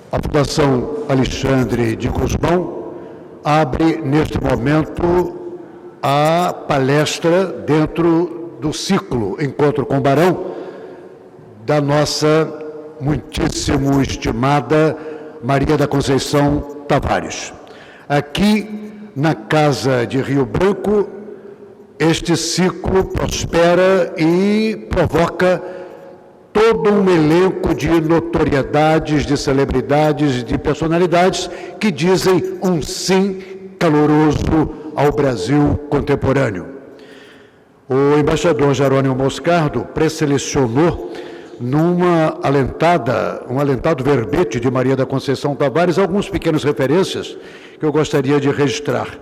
A Fundação Alexandre de Gusmão abre, neste momento, a palestra dentro do ciclo Encontro com o Barão, da nossa muitíssimo estimada Maria da Conceição Tavares. Aqui, na Casa de Rio Branco, este ciclo prospera e provoca todo um elenco de notoriedades, de celebridades, de personalidades que dizem um sim caloroso ao Brasil contemporâneo. O embaixador Jerônimo Moscardo presselecionou um alentado verbete de Maria da Conceição Tavares, algumas pequenas referências que eu gostaria de registrar.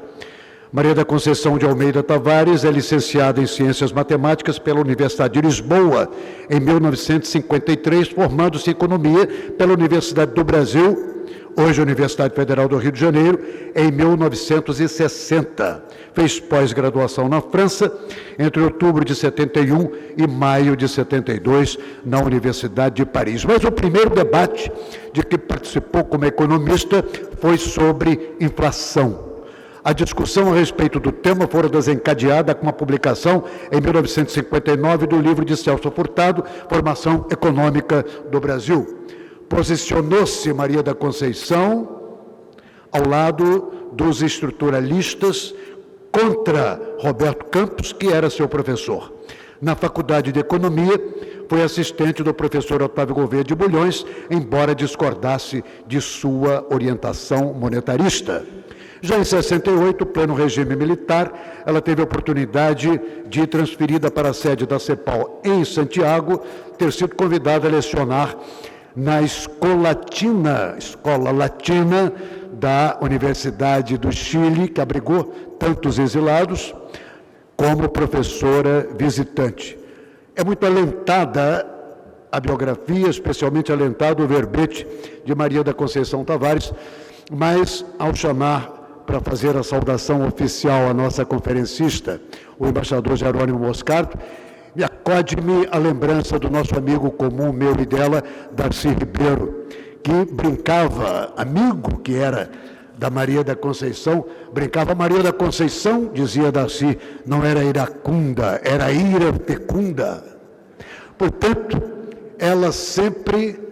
Maria da Conceição de Almeida Tavares é licenciada em Ciências Matemáticas pela Universidade de Lisboa em 1953, formando-se em Economia pela Universidade do Brasil, hoje Universidade Federal do Rio de Janeiro, em 1960. Fez pós-graduação na França entre outubro de 71 e maio de 72 na Universidade de Paris. Mas o primeiro debate de que participou como economista foi sobre inflação. A discussão a respeito do tema fora desencadeada com a publicação, em 1959, do livro de Celso Furtado, Formação Econômica do Brasil. Posicionou-se Maria da Conceição ao lado dos estruturalistas contra Roberto Campos, que era seu professor. Na Faculdade de Economia, foi assistente do professor Otávio Gouveia de Bulhões, embora discordasse de sua orientação monetarista. Já em 68, pleno regime militar, ela teve a oportunidade de ir transferida para a sede da CEPAL em Santiago, ter sido convidada a lecionar na Escola Latina da Universidade do Chile, que abrigou tantos exilados, como professora visitante. É muito alentada a biografia, especialmente alentado o verbete de Maria da Conceição Tavares, mas ao chamar para fazer a saudação oficial à nossa conferencista, o embaixador Jerônimo Moscardo, me acode-me a lembrança do nosso amigo comum, meu e dela, Darcy Ribeiro, que brincava, amigo que era da Maria da Conceição, brincava Maria da Conceição, dizia Darcy, não era iracunda, era ira fecunda. Portanto, ela sempre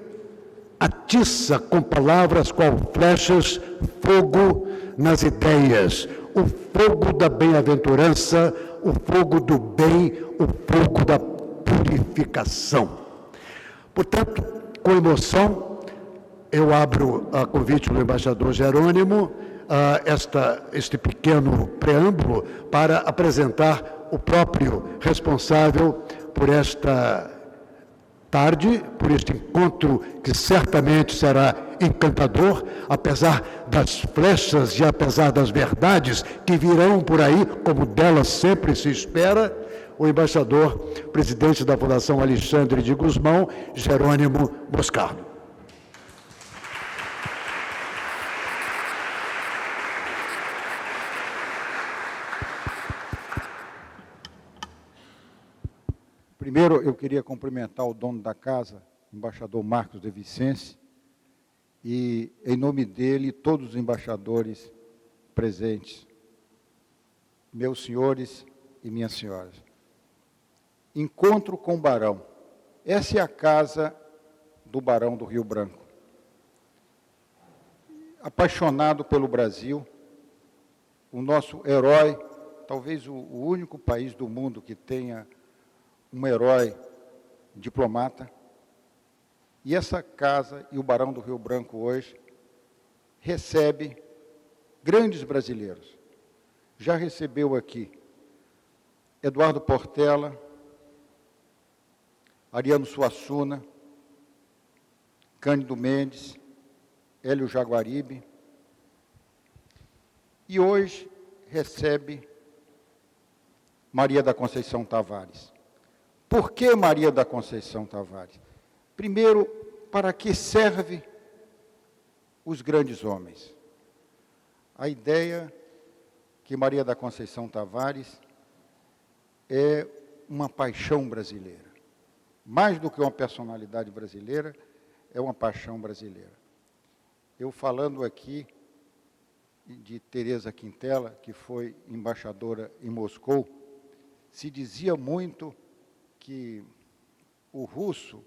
atiça com palavras qual flechas, fogo nas ideias, o fogo da bem-aventurança, o fogo do bem, o fogo da purificação. Portanto, com emoção, eu abro a convite do embaixador Jerônimo este pequeno preâmbulo para apresentar o próprio responsável por esta tarde, por este encontro que certamente será encantador, apesar das flechas e apesar das verdades que virão por aí, como delas sempre se espera, o embaixador, presidente da Fundação Alexandre de Gusmão, Jerônimo Moscardo. Primeiro, eu queria cumprimentar o dono da casa, o embaixador Marcos de Vicence, e, em nome dele, todos os embaixadores presentes, meus senhores e minhas senhoras. Encontro com o Barão. Essa é a casa do Barão do Rio Branco. Apaixonado pelo Brasil, o nosso herói, talvez o único país do mundo que tenha um herói diplomata, e essa casa e o Barão do Rio Branco hoje recebe grandes brasileiros. Já recebeu aqui Eduardo Portela, Ariano Suassuna, Cândido Mendes, Hélio Jaguaribe, e hoje recebe Maria da Conceição Tavares. Por que Maria da Conceição Tavares? Primeiro, para que serve os grandes homens? A ideia que Maria da Conceição Tavares é uma paixão brasileira. Mais do que uma personalidade brasileira, é uma paixão brasileira. eu falando aqui de Teresa Quintela, que foi embaixadora em Moscou, se dizia muito que o russo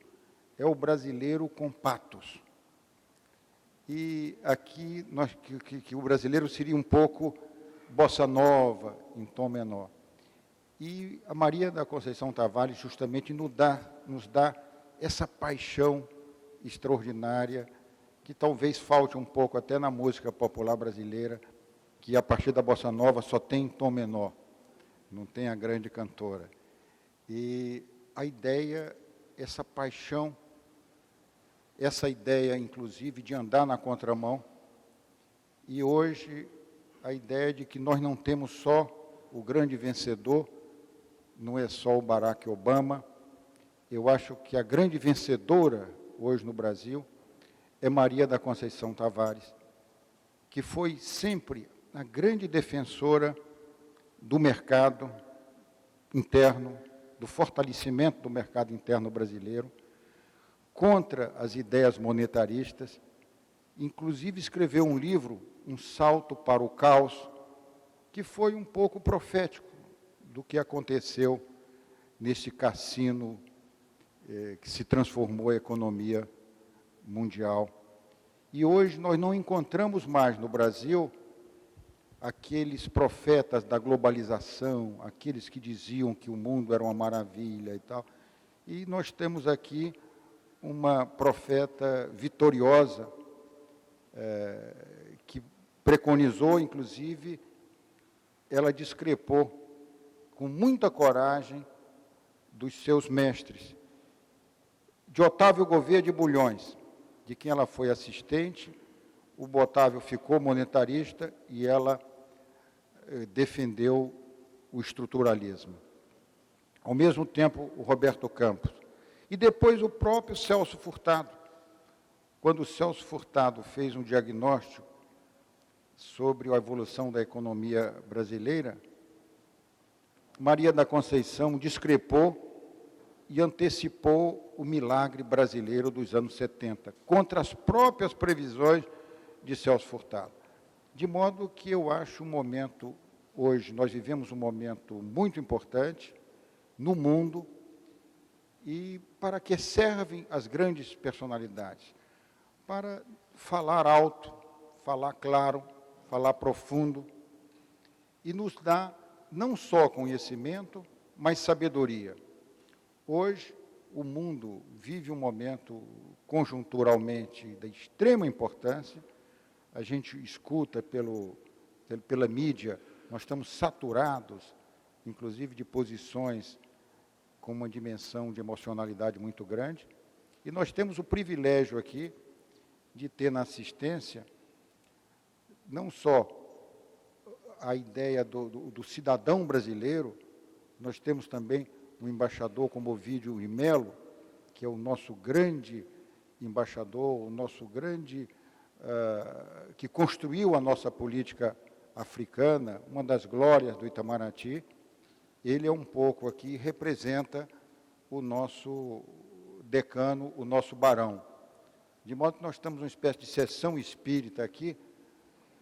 é o brasileiro com patos. E aqui que o brasileiro seria um pouco bossa nova, em tom menor. E a Maria da Conceição Tavares justamente nos dá essa paixão extraordinária, que talvez falte um pouco até na música popular brasileira, que a partir da bossa nova só tem tom menor, não tem a grande cantora. E a ideia, essa paixão, essa ideia, inclusive, de andar na contramão, e hoje a ideia de que nós não temos só o grande vencedor, não é só o Barack Obama. Eu acho que a grande vencedora hoje no Brasil é Maria da Conceição Tavares, que foi sempre a grande defensora do mercado interno, do fortalecimento do mercado interno brasileiro, contra as ideias monetaristas, inclusive escreveu um livro, Um Salto para o Caos, que foi um pouco profético do que aconteceu nesse cassino que se transformou a economia mundial. E hoje nós não encontramos mais no Brasil aqueles profetas da globalização, aqueles que diziam que o mundo era uma maravilha e tal. E nós temos aqui uma profeta vitoriosa, que preconizou, inclusive, ela discrepou com muita coragem dos seus mestres, de Otávio Gouveia de Bulhões, de quem ela foi assistente. O Otávio ficou monetarista e ela defendeu o estruturalismo. Ao mesmo tempo, o Roberto Campos. E depois o próprio Celso Furtado. Quando o Celso Furtado fez um diagnóstico sobre a evolução da economia brasileira, Maria da Conceição discrepou e antecipou o milagre brasileiro dos anos 70, contra as próprias previsões de Celso Furtado. De modo que eu acho um momento, hoje, nós vivemos um momento muito importante no mundo. E para que servem as grandes personalidades? Para falar alto, falar claro, falar profundo, e nos dá não só conhecimento, mas sabedoria. Hoje, o mundo vive um momento conjunturalmente de extrema importância. A gente escuta pela mídia, nós estamos saturados, inclusive de posições com uma dimensão de emocionalidade muito grande. E nós temos o privilégio aqui de ter na assistência não só a ideia do cidadão brasileiro, nós temos também um embaixador como Ovídio Melo, que é o nosso grande embaixador, o nosso grande, que construiu a nossa política africana, uma das glórias do Itamaraty. Ele é um pouco aqui, representa o nosso decano, o nosso barão. De modo que nós estamos numa espécie de sessão espírita aqui,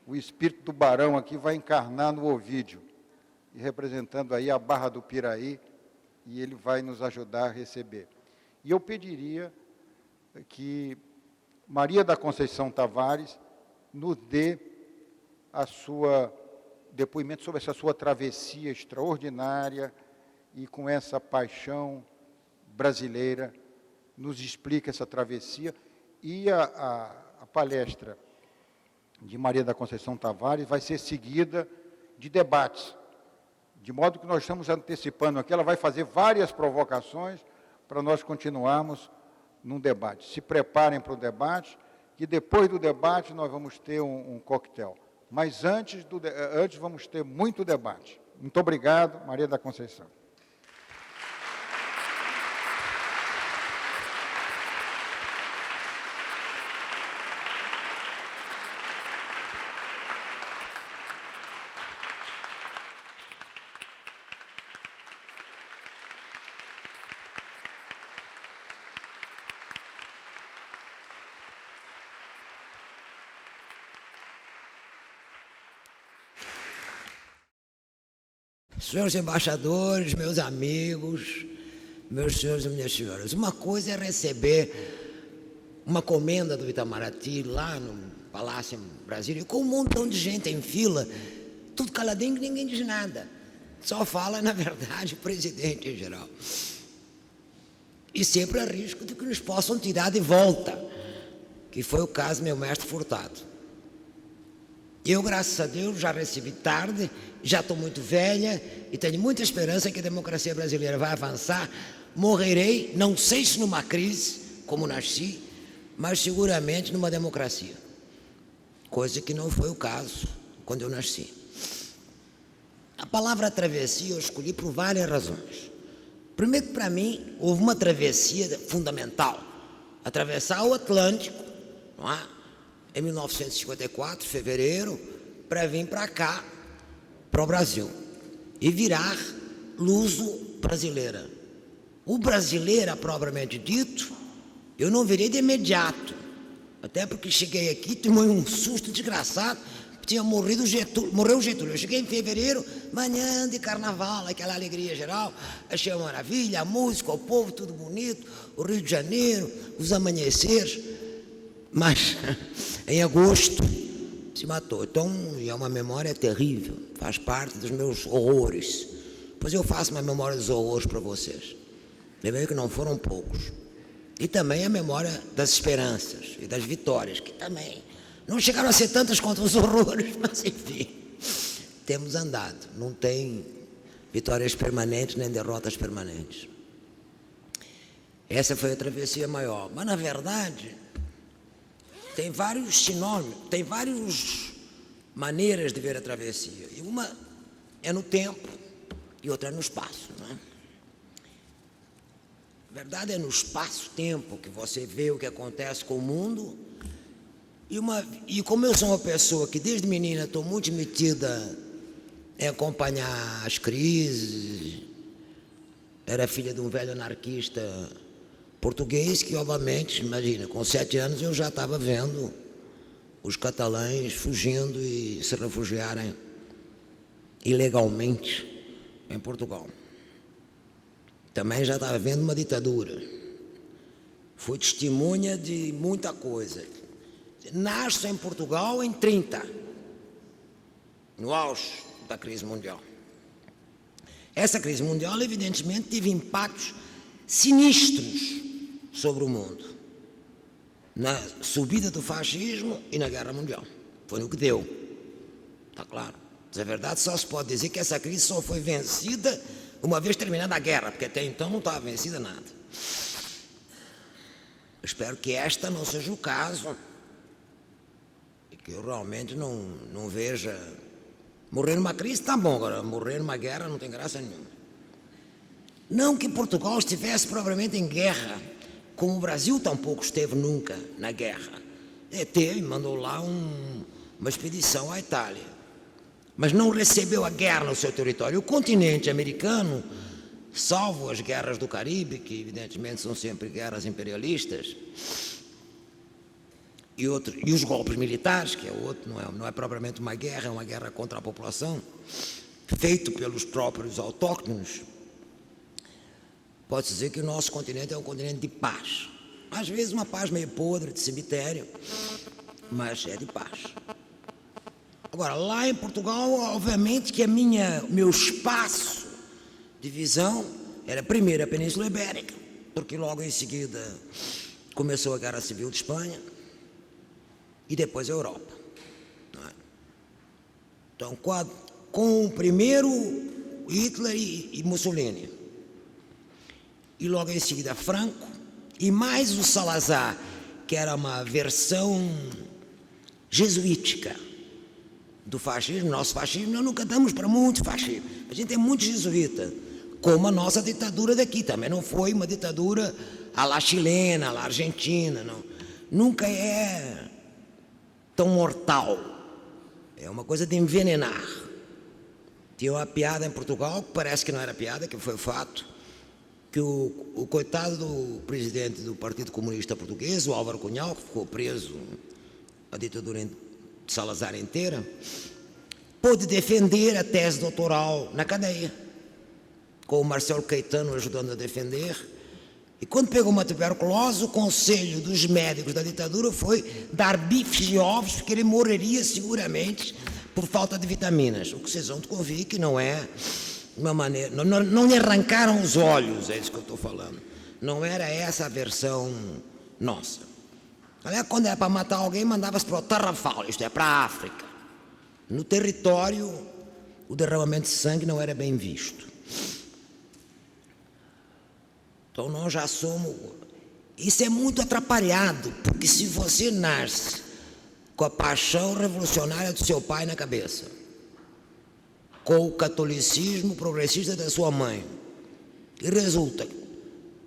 o espírito do barão aqui vai encarnar no Ovídio, e representando aí a Barra do Piraí, e ele vai nos ajudar a receber. E eu pediria que Maria da Conceição Tavares nos dê a sua depoimento sobre essa sua travessia extraordinária e com essa paixão brasileira, nos explica essa travessia. E a palestra de Maria da Conceição Tavares vai ser seguida de debates, de modo que nós estamos antecipando aqui, ela vai fazer várias provocações para nós continuarmos num debate. Se preparem para o debate, que depois do debate nós vamos ter um coquetel. Mas antes vamos ter muito debate. Muito obrigado, Maria da Conceição. senhores embaixadores, meus amigos, meus senhores e minhas senhoras, uma coisa é receber uma comenda do Itamaraty lá no Palácio em Brasília, com um montão de gente em fila, tudo caladinho, que ninguém diz nada. Só fala, na verdade, o presidente em geral. E sempre há risco de que nos possam tirar de volta, que foi o caso do meu mestre Furtado. Eu, graças a Deus, já recebi tarde, já estou muito velha e tenho muita esperança que a democracia brasileira vai avançar. Morrerei, não sei se numa crise, como nasci, mas seguramente numa democracia. Coisa que não foi o caso quando eu nasci. A palavra travessia eu escolhi por várias razões. Primeiro, para mim, houve uma travessia fundamental. Atravessar o Atlântico, não é? Em 1954, fevereiro, para vir para cá, para o Brasil, e virar luso-brasileira. O brasileira, propriamente dito, eu não virei de imediato, até porque cheguei aqui, tomei um susto desgraçado, tinha morrido Getúlio, morreu o Getúlio. Eu cheguei em fevereiro, manhã de carnaval, aquela alegria geral, achei uma maravilha, a música, o povo, tudo bonito, o Rio de Janeiro, os amanheceres, mas em agosto se matou. Então é uma memória terrível, faz parte dos meus horrores. Pois eu faço uma memória dos horrores para vocês. Lembrei que não foram poucos. E também a memória das esperanças e das vitórias, que também não chegaram a ser tantas quanto os horrores, mas enfim, temos andado. Não tem vitórias permanentes nem derrotas permanentes. Essa foi a travessia maior. Mas, na verdade, tem vários sinônimos, tem várias maneiras de ver a travessia. E uma é no tempo e outra é no espaço, não é? A verdade é no espaço-tempo que você vê o que acontece com o mundo. E como eu sou uma pessoa que desde menina estou muito metida em acompanhar as crises, era filha de um velho anarquista português que, obviamente, imagina, com 7 anos eu já estava vendo os catalães fugindo e se refugiarem ilegalmente em Portugal. Também já estava vendo uma ditadura. Fui testemunha de muita coisa. Nasço em Portugal em 30, no auge da crise mundial. Essa crise mundial, evidentemente, teve impactos sinistros sobre o mundo, na subida do fascismo e na guerra mundial. Foi o que deu, está claro. Mas a verdade, só se pode dizer que essa crise só foi vencida uma vez terminada a guerra, porque até então não estava vencida nada. Espero que esta não seja o caso, e que eu realmente não veja. Morrer numa crise está bom, agora morrer numa guerra não tem graça nenhuma. Não que Portugal estivesse propriamente em guerra, como o Brasil tampouco esteve nunca na guerra. Teve, mandou lá uma expedição à Itália, mas não recebeu a guerra no seu território. O continente americano, salvo as guerras do Caribe, que evidentemente são sempre guerras imperialistas, e os golpes militares, que é outro, não é propriamente uma guerra, é uma guerra contra a população, feito pelos próprios autóctonos. Pode-se dizer que o nosso continente é um continente de paz. Às vezes uma paz meio podre, de cemitério, mas é de paz. Agora, lá em Portugal, obviamente que meu espaço de visão era primeiro a Península Ibérica, porque logo em seguida começou a Guerra Civil de Espanha, e depois a Europa. Então, com o primeiro Hitler e Mussolini, e logo em seguida Franco, e mais o Salazar, que era uma versão jesuítica do fascismo. Nosso fascismo, nós nunca damos para muito fascismo, a gente é muito jesuíta, como a nossa ditadura daqui, também não foi uma ditadura à la chilena, à la argentina, não. Nunca é tão mortal, é uma coisa de envenenar. Tinha uma piada em Portugal, que parece que não era piada, que foi fato, que o coitado do presidente do Partido Comunista Português, o Álvaro Cunhal, que ficou preso a ditadura de Salazar inteira, pôde defender a tese doutoral na cadeia, com o Marcelo Caetano ajudando a defender. E quando pegou uma tuberculose, o conselho dos médicos da ditadura foi dar bifes e ovos, porque ele morreria seguramente por falta de vitaminas. O que vocês vão convir que não é uma maneira... Não lhe arrancaram os olhos, é isso que eu estou falando. Não era essa a versão nossa. Aliás, quando era para matar alguém, mandava-se para o Tarrafal, isto é, para a África. No território, o derramamento de sangue não era bem visto. Então nós já somos... Isso é muito atrapalhado, porque se você nasce com a paixão revolucionária do seu pai na cabeça, com o catolicismo progressista da sua mãe, e resulta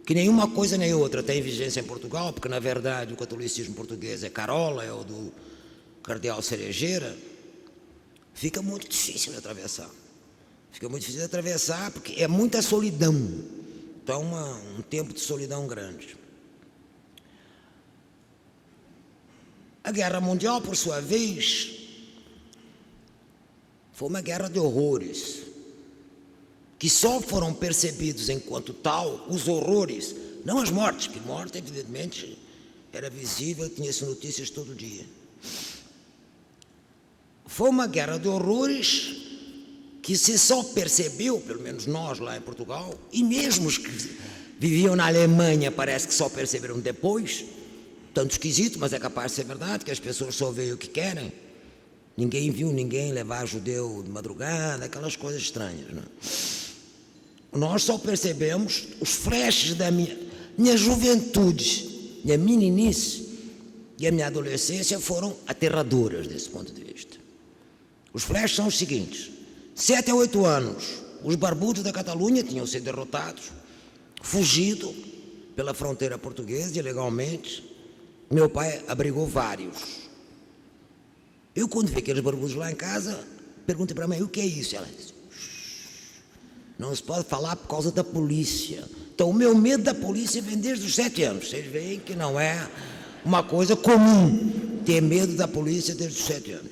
que nenhuma coisa nem outra tem vigência em Portugal, porque na verdade o catolicismo português é Carola, é o do cardeal Cerejeira, fica muito difícil de atravessar. Fica muito difícil de atravessar porque é muita solidão. Então, um tempo de solidão grande. A Guerra Mundial, por sua vez, foi uma guerra de horrores, que só foram percebidos enquanto tal os horrores, não as mortes, que morte, evidentemente, era visível, tinha-se notícias todo dia. Foi uma guerra de horrores que se só percebeu, pelo menos nós lá em Portugal, e mesmo os que viviam na Alemanha parece que só perceberam depois, tanto esquisito, mas é capaz de ser verdade, que as pessoas só veem o que querem. Ninguém viu ninguém levar judeu de madrugada, aquelas coisas estranhas, não é? Nós só percebemos os flashes da minha juventude, minha meninice e a minha adolescência foram aterradoras desse ponto de vista. Os flashes são os seguintes: 7 a 8 anos, os barbudos da Catalunha tinham sido derrotados, fugido pela fronteira portuguesa ilegalmente. Meu pai abrigou vários. Eu, quando vi aqueles barbudos lá em casa, perguntei para a mãe: o que é isso? Ela disse: não se pode falar por causa da polícia. Então, o meu medo da polícia vem desde os 7 anos. Vocês veem que não é uma coisa comum ter medo da polícia desde os 7 anos.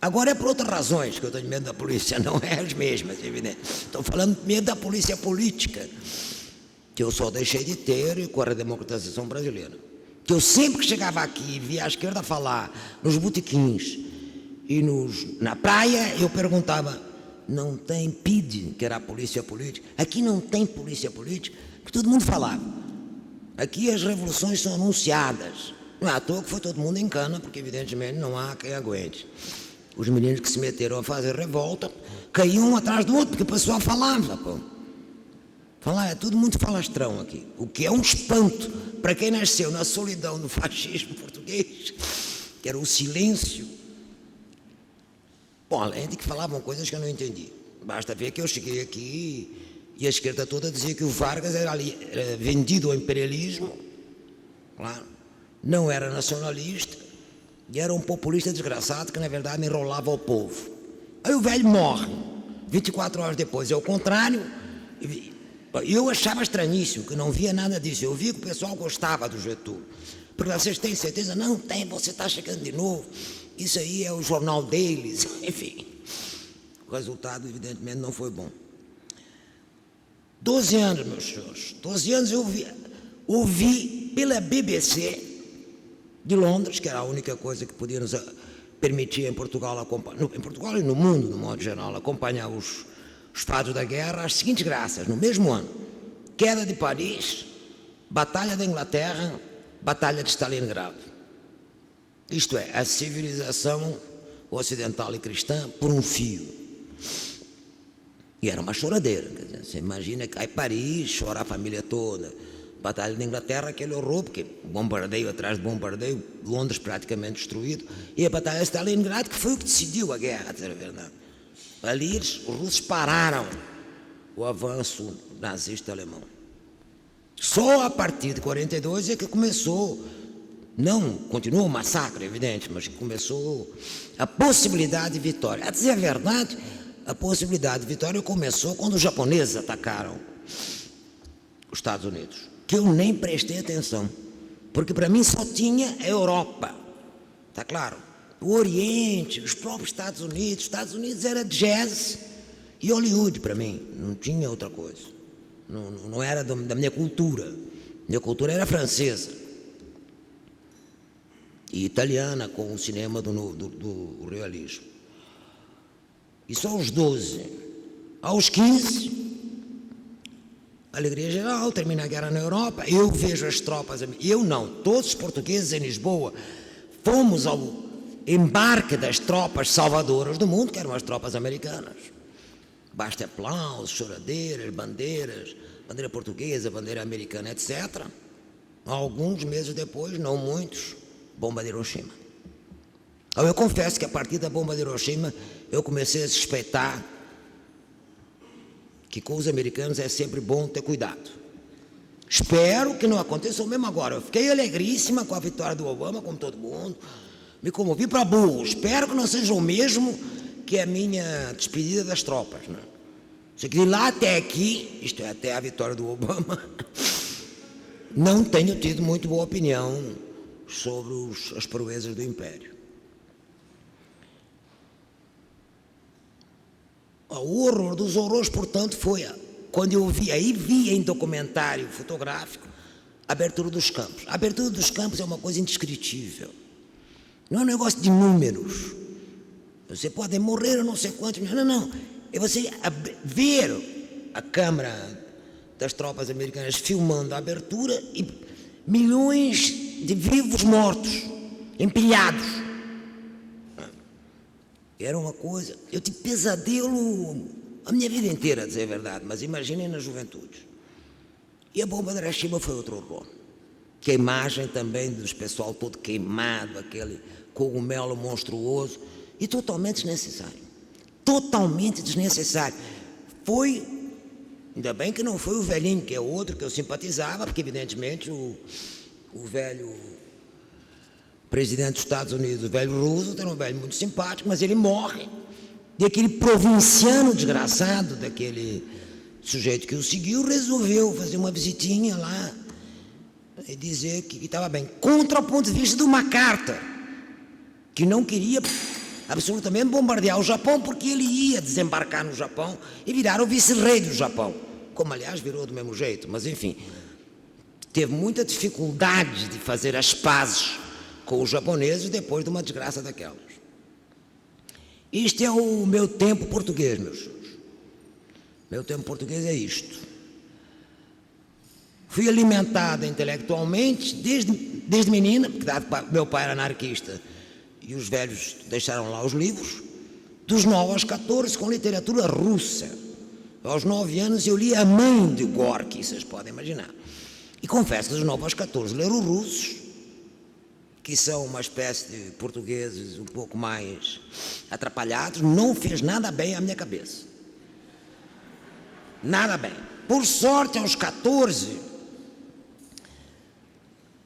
Agora é por outras razões que eu tenho medo da polícia, não é as mesmas, evidente. Estou falando de medo da polícia política, que eu só deixei de ter com a redemocratização brasileira. Que eu sempre que chegava aqui e via a esquerda falar nos botequins e na praia, eu perguntava: não tem PID, que era a polícia política? Aqui não tem polícia política, que todo mundo falava. Aqui as revoluções são anunciadas. Não é à toa que foi todo mundo em cana, porque evidentemente não há quem aguente. Os meninos que se meteram a fazer revolta caíam um atrás do outro, porque o pessoal falava, pô. É tudo muito falastrão aqui, o que é um espanto para quem nasceu na solidão do fascismo português, que era o silêncio. Bom, além de que falavam coisas que eu não entendi. Basta ver que eu cheguei aqui e a esquerda toda dizia que o Vargas era vendido ao imperialismo, claro, não era nacionalista e era um populista desgraçado que na verdade enrolava o povo. Aí o velho morre, 24 horas depois é o contrário. Eu achava estranhíssimo, que não via nada disso. Eu via que o pessoal gostava do Getúlio. Porque vocês têm certeza? Não tem, você está chegando de novo. Isso aí é o jornal deles. Enfim, o resultado evidentemente não foi bom. 12 anos, meus senhores. 12 anos eu ouvi pela BBC de Londres, que era a única coisa que podia nos permitir em Portugal e no mundo, no modo geral, acompanhar os fatos da guerra, as seguintes graças: no mesmo ano, queda de Paris, batalha da Inglaterra, batalha de Stalingrado. Isto é, a civilização ocidental e cristã por um fio. E era uma choradeira, quer dizer, você imagina que cai Paris, chora a família toda. Batalha da Inglaterra, aquele horror, porque bombardeio atrás de bombardeio, Londres praticamente destruído, e a batalha de Stalingrado, que foi o que decidiu a guerra, a dizer a verdade. Ali os russos pararam o avanço nazista alemão. Só a partir de 42 é que começou, não continuou o massacre, evidente, mas começou a possibilidade de vitória. A dizer a verdade, a possibilidade de vitória começou quando os japoneses atacaram os Estados Unidos, que eu nem prestei atenção, porque para mim só tinha a Europa, está claro? o Oriente, os próprios Estados Unidos. Estados Unidos era jazz e Hollywood para mim, não tinha outra coisa. Não era da minha cultura. Minha cultura era francesa e italiana, com o cinema do realismo. Isso aos 12. Aos 15, alegria geral, termina a guerra na Europa, eu vejo as tropas, eu não, todos os portugueses em Lisboa, fomos ao embarque das tropas salvadoras do mundo, que eram as tropas americanas. Basta aplausos, choradeiras, bandeiras, bandeira portuguesa, bandeira americana, etc. Alguns meses depois, não muitos, bomba de Hiroshima. Eu confesso que a partir da bomba de Hiroshima eu comecei a suspeitar que com os americanos é sempre bom ter cuidado. Espero que não aconteça o mesmo agora. Eu fiquei alegríssima com a vitória do Obama, como todo mundo, me comovi para burro. Espero que não seja o mesmo que a minha despedida das tropas, né? Sei que de lá até aqui, isto é, até a vitória do Obama, não tenho tido muito boa opinião sobre as proezas do Império. O horror dos horrores, portanto, foi quando eu vi em documentário fotográfico a abertura dos campos. A abertura dos campos é uma coisa indescritível. Não é um negócio de números. Você pode morrer ou não sei quantos. Não. É você ver a câmara das tropas americanas filmando a abertura e milhões de vivos mortos, empilhados. Era uma coisa... Eu tive pesadelo a minha vida inteira, a dizer a verdade, mas imaginem na juventude. E a bomba de Hiroshima foi outro horror. Que a imagem também dos pessoal todo queimado, aquele cogumelo monstruoso, e totalmente desnecessário. Totalmente desnecessário. Foi... Ainda bem que não foi o velhinho, que é outro que eu simpatizava, porque evidentemente o velho... presidente dos Estados Unidos, o velho Roosevelt, era um velho muito simpático, mas ele morre. E aquele provinciano desgraçado, daquele sujeito que o seguiu, resolveu fazer uma visitinha lá e dizer que estava bem. Contra o ponto de vista do MacArthur, que não queria absolutamente bombardear o Japão, porque ele ia desembarcar no Japão e virar o vice-rei do Japão. Como, aliás, virou do mesmo jeito, mas enfim. Teve muita dificuldade de fazer as pazes com os japoneses depois de uma desgraça daquelas. Isto é o meu tempo português, meus senhores. Meu tempo português é isto. Fui alimentada intelectualmente desde menina, porque meu pai era anarquista e os velhos deixaram lá os livros, dos 9 aos 14 com literatura russa. Aos 9 anos eu li A Mãe de Gorky, vocês podem imaginar. E confesso que dos 9 aos 14 ler os russos, que são uma espécie de portugueses um pouco mais atrapalhados, não fez nada bem à minha cabeça. Nada bem. Por sorte, aos 14,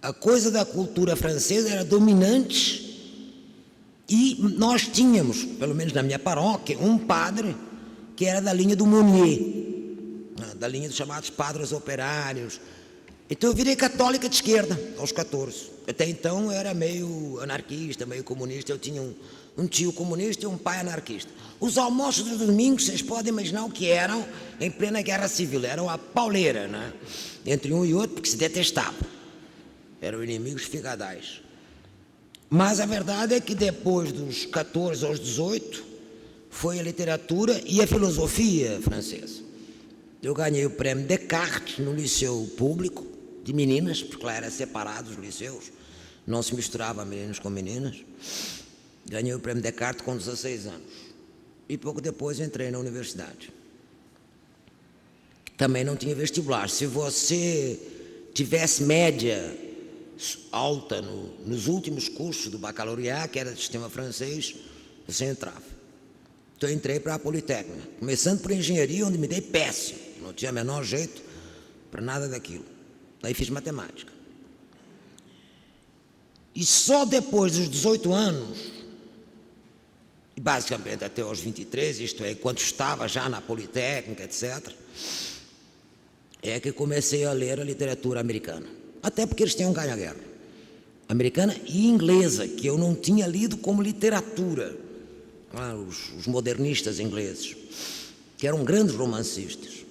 a coisa da cultura francesa era dominante e nós tínhamos, pelo menos na minha paróquia, um padre que era da linha do Monnier, da linha dos chamados padres operários. Então eu virei católica de esquerda aos 14. Até então eu era meio anarquista, meio comunista. Eu tinha um tio comunista e um pai anarquista. Os almoços dos domingos, vocês podem imaginar o que eram em plena guerra civil. Eram a pauleira, né? Entre um e outro, porque se detestavam. Eram inimigos figadais. Mas a verdade é que depois dos 14 aos 18, foi a literatura e a filosofia francesa. Eu ganhei o prêmio Descartes no liceu público, de meninas, porque lá era separado os liceus, não se misturava meninos com meninas. Ganhei o prêmio Descartes com 16 anos. E pouco depois entrei na universidade. Também não tinha vestibular. Se você tivesse média alta nos últimos cursos do bacalaureat, que era do sistema francês, você entrava. Então eu entrei para a Politécnica, começando por engenharia, onde me dei péssimo. Não tinha o menor jeito para nada daquilo. Daí fiz matemática. E só depois dos 18 anos, e basicamente até aos 23, isto é, enquanto estava já na Politécnica, etc., é que comecei a ler a literatura americana. Até porque eles tinham ganho a guerra. americana e inglesa, que eu não tinha lido como literatura. Os modernistas ingleses, que eram grandes romancistas.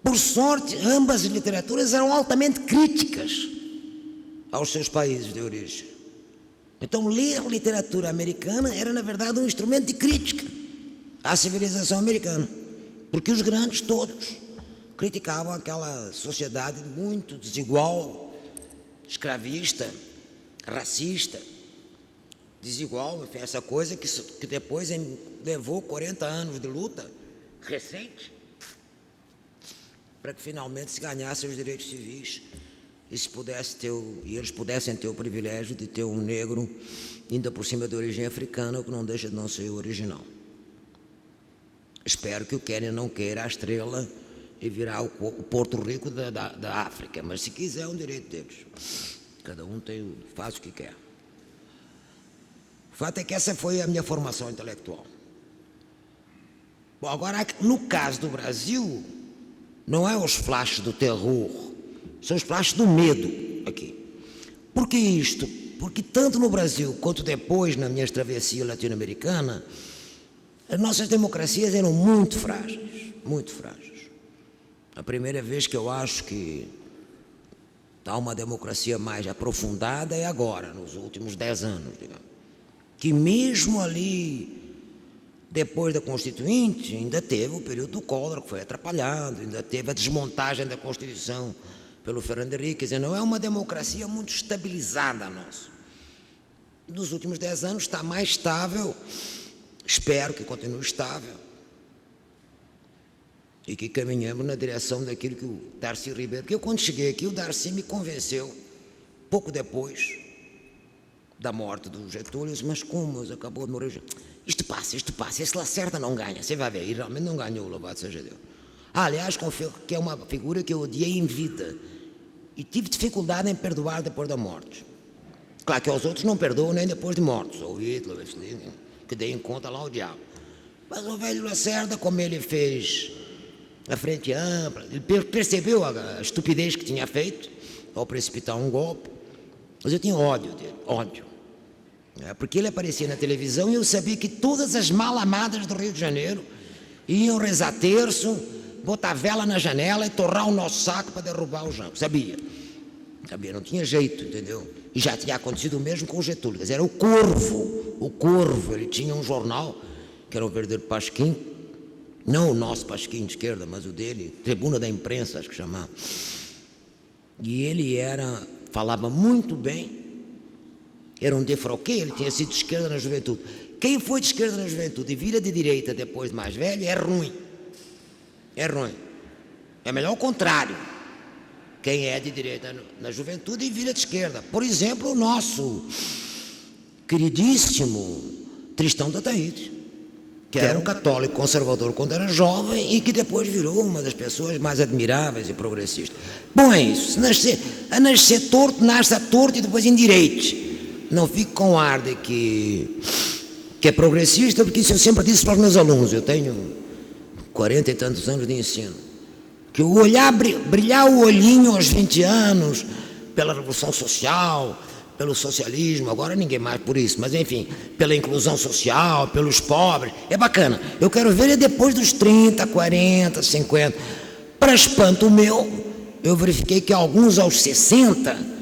Por sorte, ambas as literaturas eram altamente críticas aos seus países de origem. Então, ler literatura americana era, na verdade, um instrumento de crítica à civilização americana, porque os grandes todos criticavam aquela sociedade muito desigual, escravista, racista, desigual, enfim, essa coisa que depois levou 40 anos de luta recente para que finalmente se ganhasse os direitos civis e eles pudessem ter o privilégio de ter um negro, ainda por cima de origem africana, o que não deixa de não ser o original. Espero que o Quênia não queira a estrela e virar o Porto Rico da África, mas se quiser é um direito deles. Cada um faz o que quer. O fato é que essa foi a minha formação intelectual. Bom, agora, no caso do Brasil, não é os flashes do terror, são os flashes do medo aqui. Por que isto? Porque tanto no Brasil quanto depois na minha travessia latino-americana, as nossas democracias eram muito frágeis, muito frágeis. A primeira vez que eu acho que há uma democracia mais aprofundada é agora, nos últimos 10 anos, digamos. Que mesmo ali, depois da Constituinte, ainda teve o período do Collor, que foi atrapalhado, ainda teve a desmontagem da Constituição pelo Fernando Henrique. Quer dizer, não é uma democracia muito estabilizada a nossa. Nos últimos 10 anos está mais estável, espero que continue estável, e que caminhamos na direção daquilo que o Darcy Ribeiro... Porque eu, quando cheguei aqui, o Darcy me convenceu, pouco depois da morte do Getúlio, mas como acabou de morrer... Isto passa, esse Lacerda não ganha, você vai ver, e realmente não ganhou, louvado seja Deus. Aliás, confio que é uma figura que eu odiei em vida, e tive dificuldade em perdoar depois da morte. Claro que aos outros não perdoo nem depois de mortos, o Hitler, o Stalin, que dei em conta lá o diabo. Mas o velho Lacerda, como ele fez a frente ampla, ele percebeu a estupidez que tinha feito ao precipitar um golpe, mas eu tinha ódio dele, ódio. Porque ele aparecia na televisão e eu sabia que todas as malamadas do Rio de Janeiro iam rezar terço, botar vela na janela e torrar o nosso saco para derrubar o Jango. Sabia, não tinha jeito, entendeu? E já tinha acontecido o mesmo com o Getúlio. Quer dizer, era o Corvo, ele tinha um jornal que era o verdadeiro Pasquim, não o nosso Pasquim de esquerda, mas o dele, Tribuna da Imprensa, acho que chamava. E ele falava muito bem, era um defroquê, ele tinha sido de esquerda na juventude. Quem foi de esquerda na juventude e vira de direita depois de mais velho é ruim. É ruim. É melhor o contrário. Quem é de direita na juventude e vira de esquerda. Por exemplo, o nosso queridíssimo Tristão da Tahiti, que era um católico conservador quando era jovem e que depois virou uma das pessoas mais admiráveis e progressistas. Bom, é isso. A nascer torto, nasce a torto e depois endireite. Não fique com ar de que é progressista, porque isso eu sempre disse para os meus alunos. Eu tenho 40 e tantos anos de ensino. Que o olhar, brilhar o olhinho aos 20 anos, pela Revolução Social, pelo socialismo, agora ninguém mais por isso, mas enfim, pela inclusão social, pelos pobres, é bacana. Eu quero ver depois dos 30, 40, 50. Para espanto meu, eu verifiquei que alguns aos 60,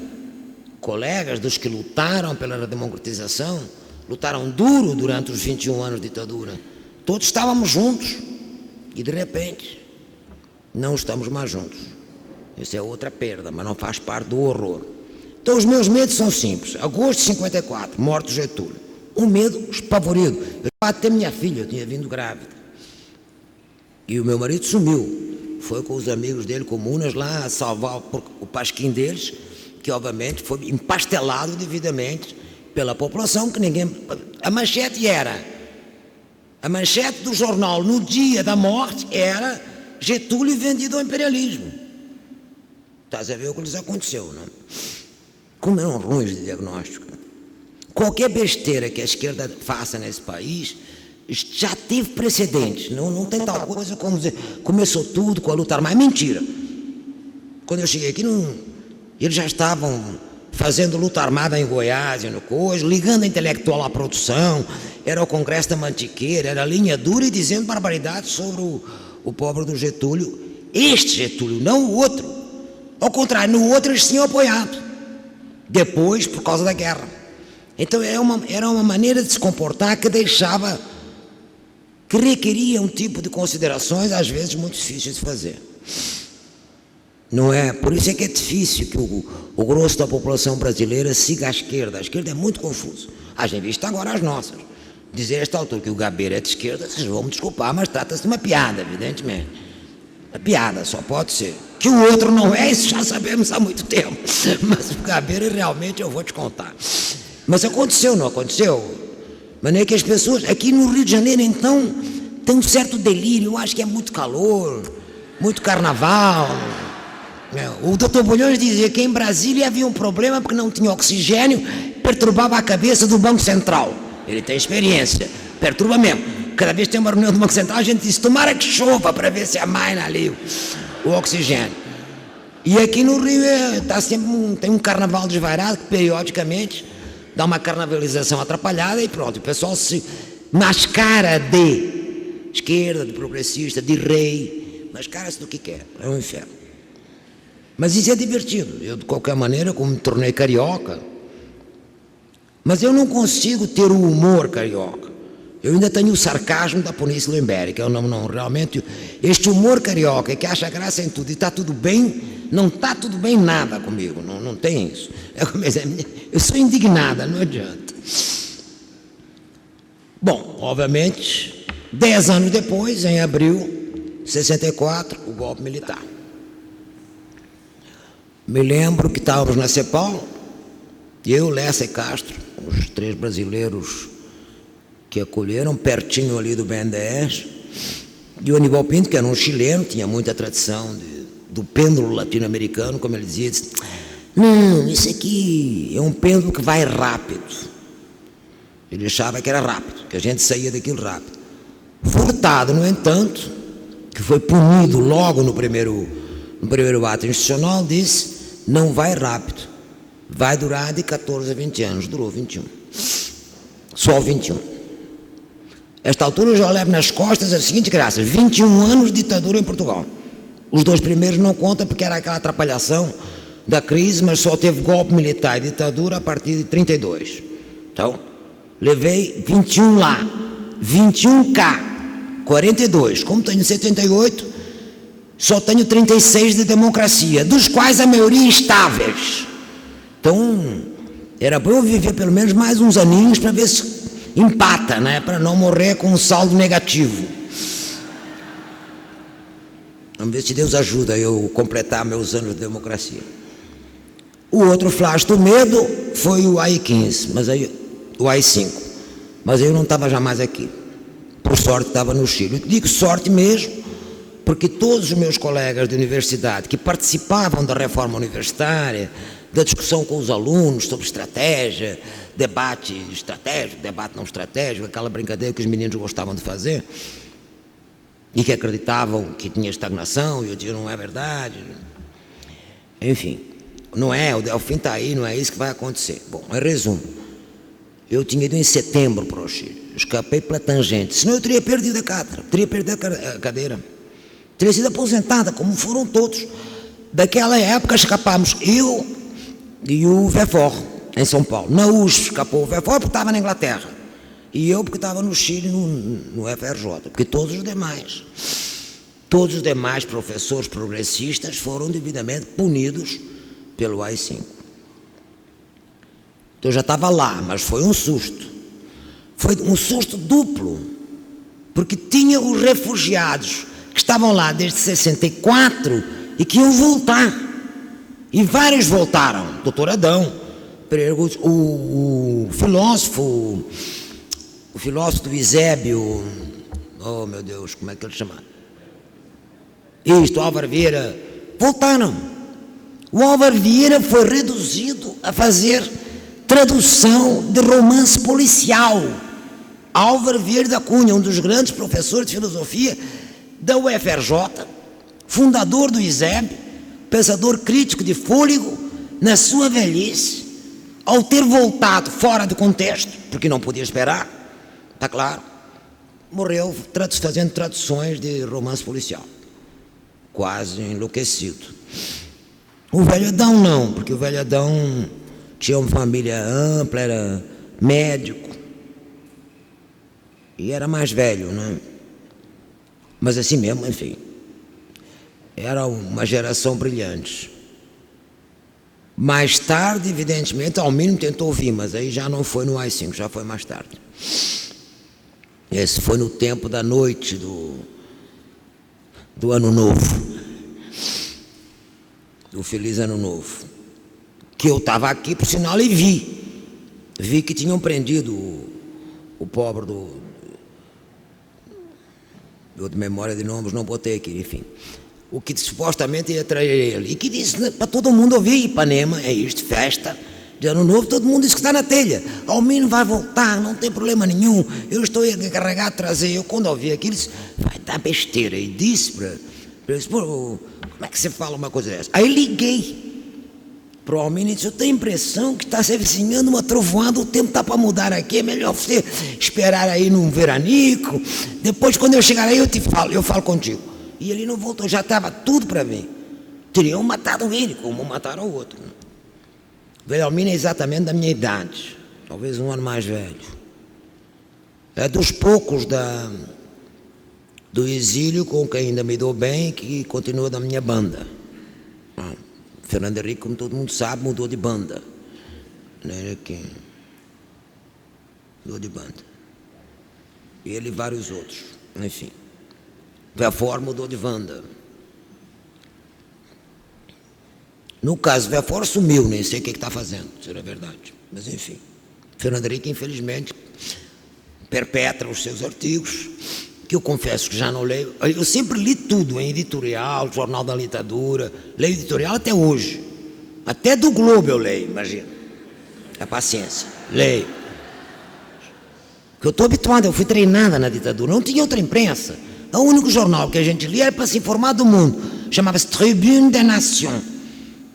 colegas dos que lutaram pela democratização, lutaram duro durante os 21 anos de ditadura, todos estávamos juntos, e de repente, não estamos mais juntos. Isso é outra perda, mas não faz parte do horror. Então os meus medos são simples. Agosto de 54, morte do Getúlio. Um medo espavorido. Eu até minha filha, eu tinha vindo grávida. E o meu marido sumiu. Foi com os amigos dele, comunas, lá a salvar o pasquim deles, que obviamente foi empastelado devidamente pela população, que ninguém... A manchete do jornal no dia da morte era Getúlio vendido ao imperialismo. Estás a ver o que lhes aconteceu, não? Como eram ruins de diagnóstico. Qualquer besteira que a esquerda faça nesse país já teve precedentes. Não tem tal coisa como dizer começou tudo com a luta armada. É mentira. Quando eu cheguei aqui, eles já estavam fazendo luta armada em Goiás e no Coisa, ligando a intelectual à produção, era o Congresso da Mantiqueira, era a linha dura e dizendo barbaridades sobre o pobre do Getúlio. Este Getúlio, não o outro. Ao contrário, no outro eles tinham apoiado. Depois, por causa da guerra. Então era uma maneira de se comportar que deixava, que requeria um tipo de considerações, às vezes, muito difíceis de fazer. Não é? Por isso é que é difícil que o grosso da população brasileira siga a esquerda. A esquerda é muito confuso. Haja vista agora as nossas. Dizer a esta altura que o Gabeira é de esquerda, vocês vão me desculpar, mas trata-se de uma piada, evidentemente. A piada só pode ser. Que o outro não é, isso já sabemos há muito tempo. Mas o Gabeira realmente eu vou te contar. Mas aconteceu, não aconteceu? Mas não é que as pessoas... Aqui no Rio de Janeiro, então, tem um certo delírio. Eu acho que é muito calor, muito carnaval. O doutor Bulhões dizia que em Brasília havia um problema porque não tinha oxigênio, perturbava a cabeça do Banco Central. Ele tem experiência, perturba mesmo. Cada vez que tem uma reunião do Banco Central, a gente diz, tomara que chova para ver se amaina ali o oxigênio. E aqui no Rio tem um carnaval desvairado que periodicamente dá uma carnavalização atrapalhada e pronto, o pessoal se mascara de esquerda, de progressista, de rei, mascara-se do que quer, é um inferno. Mas isso é divertido. Eu, de qualquer maneira, como me tornei carioca, mas eu não consigo ter o humor carioca. Eu ainda tenho o sarcasmo da Punice Lemberg, que eu não realmente... Este humor carioca que acha graça em tudo e está tudo bem, não está tudo bem nada comigo, não tem isso. Eu sou indignada, não adianta. Bom, obviamente, 10 anos depois, em abril de 64, o golpe militar. Me lembro que estávamos na CEPAL, eu, Lessa e Castro, os 3 brasileiros que acolheram, pertinho ali do BNDES, e o Aníbal Pinto, que era um chileno, tinha muita tradição do pêndulo latino-americano, como ele dizia, disse, não, isso aqui é um pêndulo que vai rápido. Ele achava que era rápido, que a gente saía daquilo rápido. Furtado, no entanto, que foi punido logo no primeiro ato institucional, disse, não vai rápido, vai durar de 14 a 20 anos, durou 21, só 21. Esta altura eu já levo nas costas a seguinte graça, 21 anos de ditadura em Portugal. Os 2 primeiros não contam porque era aquela atrapalhação da crise, mas só teve golpe militar e ditadura a partir de 32. Então, levei 21 lá, 21 cá, 42, como tenho 78, só tenho 36 de democracia, dos quais a maioria estáveis. Então, era bom eu viver pelo menos mais uns aninhos para ver se empata, né? Para não morrer com um saldo negativo. Vamos ver se Deus ajuda eu completar meus anos de democracia. O outro flash do medo foi o AI-15, o AI-5, mas eu não estava jamais aqui. Por sorte estava no Chile. Eu digo sorte mesmo, porque todos os meus colegas de universidade que participavam da reforma universitária, da discussão com os alunos sobre estratégia, debate estratégico, debate não estratégico, aquela brincadeira que os meninos gostavam de fazer, e que acreditavam que tinha estagnação, e eu dizia, não é verdade. Enfim, não é, o Delfim está aí, não é isso que vai acontecer. Bom, em resumo, eu tinha ido em setembro para o Chile, escapei pela tangente, senão eu teria perdido a cátedra, teria perdido a cadeira, teria sido aposentada, como foram todos. Daquela época escapámos eu e o Vefor, em São Paulo. Na USP escapou o Vefor porque estava na Inglaterra, e eu porque estava no Chile, no FRJ, porque todos os demais professores progressistas foram devidamente punidos pelo AI-5. Então eu já estava lá, mas foi um susto. Foi um susto duplo, porque tinha os refugiados que estavam lá desde 64 e que iam voltar. E vários voltaram. Doutor Adão, o filósofo do Eusébio, oh meu Deus, como é que ele chama? Isto, Álvaro Vieira, voltaram. O Álvaro Vieira foi reduzido a fazer tradução de romance policial. Álvaro Vieira da Cunha, um dos grandes professores de filosofia da UFRJ, fundador do ISEB, pensador crítico de fôlego, na sua velhice, ao ter voltado fora do contexto, porque não podia esperar, está claro, morreu fazendo traduções de romance policial, quase enlouquecido. O velho Adão não, porque o velho Adão tinha uma família ampla, era médico, e era mais velho, né? Mas assim mesmo, enfim, era uma geração brilhante. Mais tarde, evidentemente, Almino tentou vir, mas aí já não foi no AI-5, já foi mais tarde. Esse foi no tempo da noite do Ano Novo, do Feliz Ano Novo, que eu estava aqui, por sinal, e vi que tinham prendido o pobre de memória de nomes, não botei aqui, enfim, o que supostamente ia trazer ele, e que disse para todo mundo ouvir: Ipanema, é isto, festa de Ano Novo, todo mundo diz que está na telha, Almino vai voltar, não tem problema nenhum, eu estou encarregado de trazer. Eu, quando ouvi aquilo, disse: vai dar besteira, e disse para ele, como é que você fala uma coisa dessa? Aí liguei para o Almino e disse: eu tenho a impressão que está se avizinhando uma trovoada, o tempo está para mudar aqui, é melhor você esperar aí num veranico, depois quando eu chegar aí eu falo contigo. E ele não voltou, já estava tudo para mim. Teriam matado ele, como mataram o outro. O velho Almino é exatamente da minha idade, talvez um ano mais velho. É dos poucos do exílio com quem ainda me dou bem, que continua da minha banda. Fernando Henrique, como todo mundo sabe, mudou de banda. Mudou de banda. Ele e vários outros, enfim. Vefor mudou de banda. No caso, Vefor sumiu, nem sei o que está fazendo, se é verdade. Mas enfim, Fernando Henrique, infelizmente, perpetra os seus artigos, que eu confesso que já não leio. Eu sempre li tudo, em editorial, Jornal da Literatura, leio editorial até hoje. Até do Globo eu leio, imagina. A paciência, leio. Porque eu estou habituado, eu fui treinada na ditadura, não tinha outra imprensa. O único jornal que a gente lia era para se informar do mundo. Chamava-se Tribune des Nations.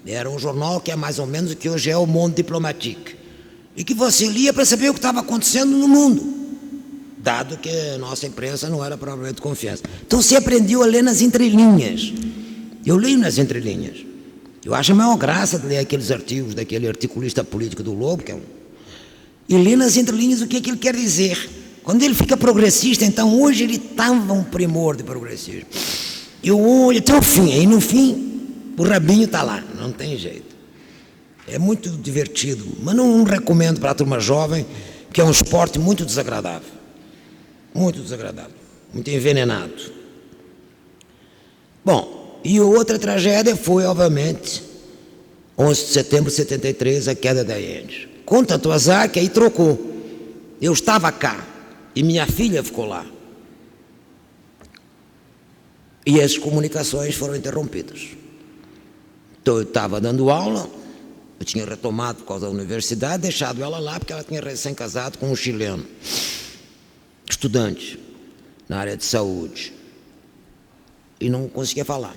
Era um jornal que é mais ou menos o que hoje é o Monde Diplomatique. E que você lia para saber o que estava acontecendo no mundo, dado que a nossa imprensa não era provavelmente de confiança. Então você aprendeu a ler nas entrelinhas. Eu leio nas entrelinhas. Eu acho a maior graça de ler aqueles artigos daquele articulista político do Lobo, e ler nas entrelinhas o que ele quer dizer. Quando ele fica progressista, então hoje ele estava um primor de progressismo. Eu olho até o fim, aí no fim o rabinho está lá, não tem jeito. É muito divertido, mas não recomendo para a turma jovem, que é um esporte muito desagradável. Muito desagradável, muito envenenado. Bom, e outra tragédia foi, obviamente, 11 de setembro de 73, a queda da Allende. Com tanto azar que aí trocou. Eu estava cá e minha filha ficou lá. E as comunicações foram interrompidas. Então eu estava dando aula, eu tinha retomado por causa da universidade, deixado ela lá porque ela tinha recém-casado com um chileno, estudante na área de saúde, e não conseguia falar.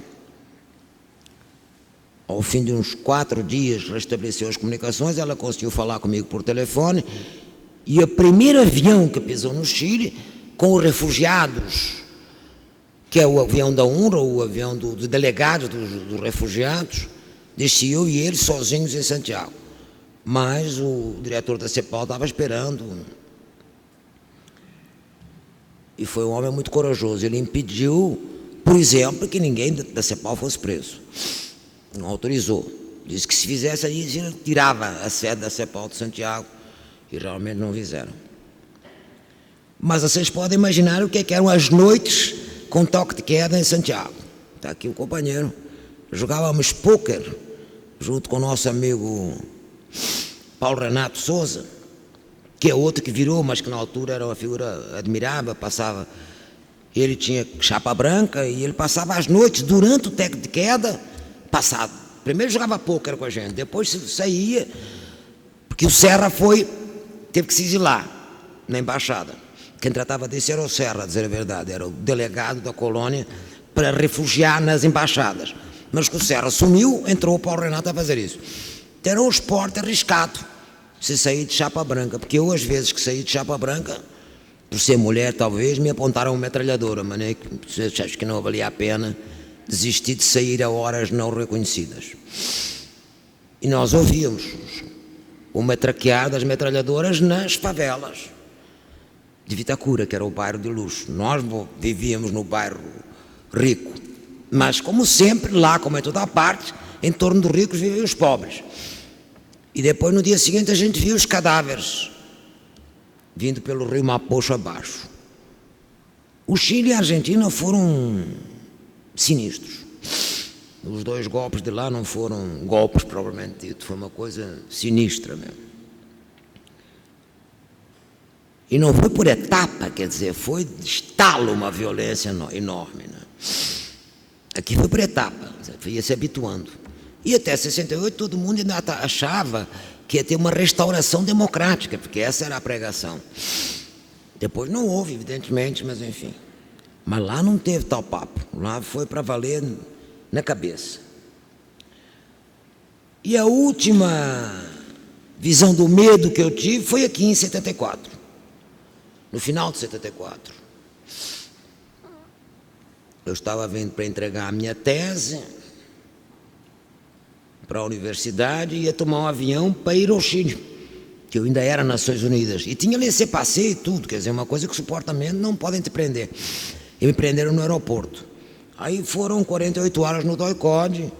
Ao fim de uns 4 dias restabeleceu as comunicações, ela conseguiu falar comigo por telefone, e o primeiro avião que pisou no Chile, com os refugiados, que é o avião da UNRWA, o avião do delegado dos refugiados, desci eu e ele sozinhos em Santiago. Mas o diretor da CEPAL estava esperando. E foi um homem muito corajoso. Ele impediu, por exemplo, que ninguém da CEPAL fosse preso. Não autorizou. Disse que se fizesse isso, ele tirava a sede da CEPAL de Santiago. E realmente não fizeram. Mas vocês podem imaginar o que eram as noites com toque de queda em Santiago. Está aqui o companheiro. Jogávamos pôquer junto com o nosso amigo Paulo Renato Souza, que é outro que virou, mas que na altura era uma figura admirável, passava, ele tinha chapa branca e ele passava as noites durante o toque de queda, passado. Primeiro jogava pôquer com a gente, depois saía, porque o Serra teve que se exilar na embaixada. Quem tratava disso era o Serra, a dizer a verdade, era o delegado da colônia para refugiar nas embaixadas. Mas que o Serra sumiu, entrou o Paulo Renato a fazer isso. Então era um esporte arriscado. se sair de chapa branca, porque eu, às vezes que saí de chapa branca, por ser mulher talvez, me apontaram uma metralhadora, mas acho que não valia a pena desistir de sair a horas não reconhecidas. E nós ouvíamos o matraquear das metralhadoras nas favelas de Vitacura, que era o bairro de luxo. Nós vivíamos no bairro rico, mas como sempre, lá como em toda a parte, em torno dos ricos viviam os pobres. E depois no dia seguinte a gente viu os cadáveres vindo pelo rio Mapocho abaixo. O Chile e a Argentina foram sinistros. Os 2 golpes de lá não foram golpes propriamente dito, foi uma coisa sinistra mesmo. E não foi por etapa, quer dizer, foi de estalo uma violência enorme, né? Aqui foi por etapa, ia se habituando. E até 68 todo mundo ainda achava que ia ter uma restauração democrática, porque essa era a pregação. Depois não houve, evidentemente, mas enfim. Mas lá não teve tal papo, lá foi para valer na cabeça. E a última visão do medo que eu tive foi aqui em 74, no final de 74. Eu estava vindo para entregar a minha tese para a universidade e ia tomar um avião para ir ao Chile, que eu ainda era Nações Unidas, e tinha laissez-passer e tudo, quer dizer, uma coisa que supostamente não podem te prender. E me prenderam no aeroporto. Aí foram 48 horas no DOI-CODE,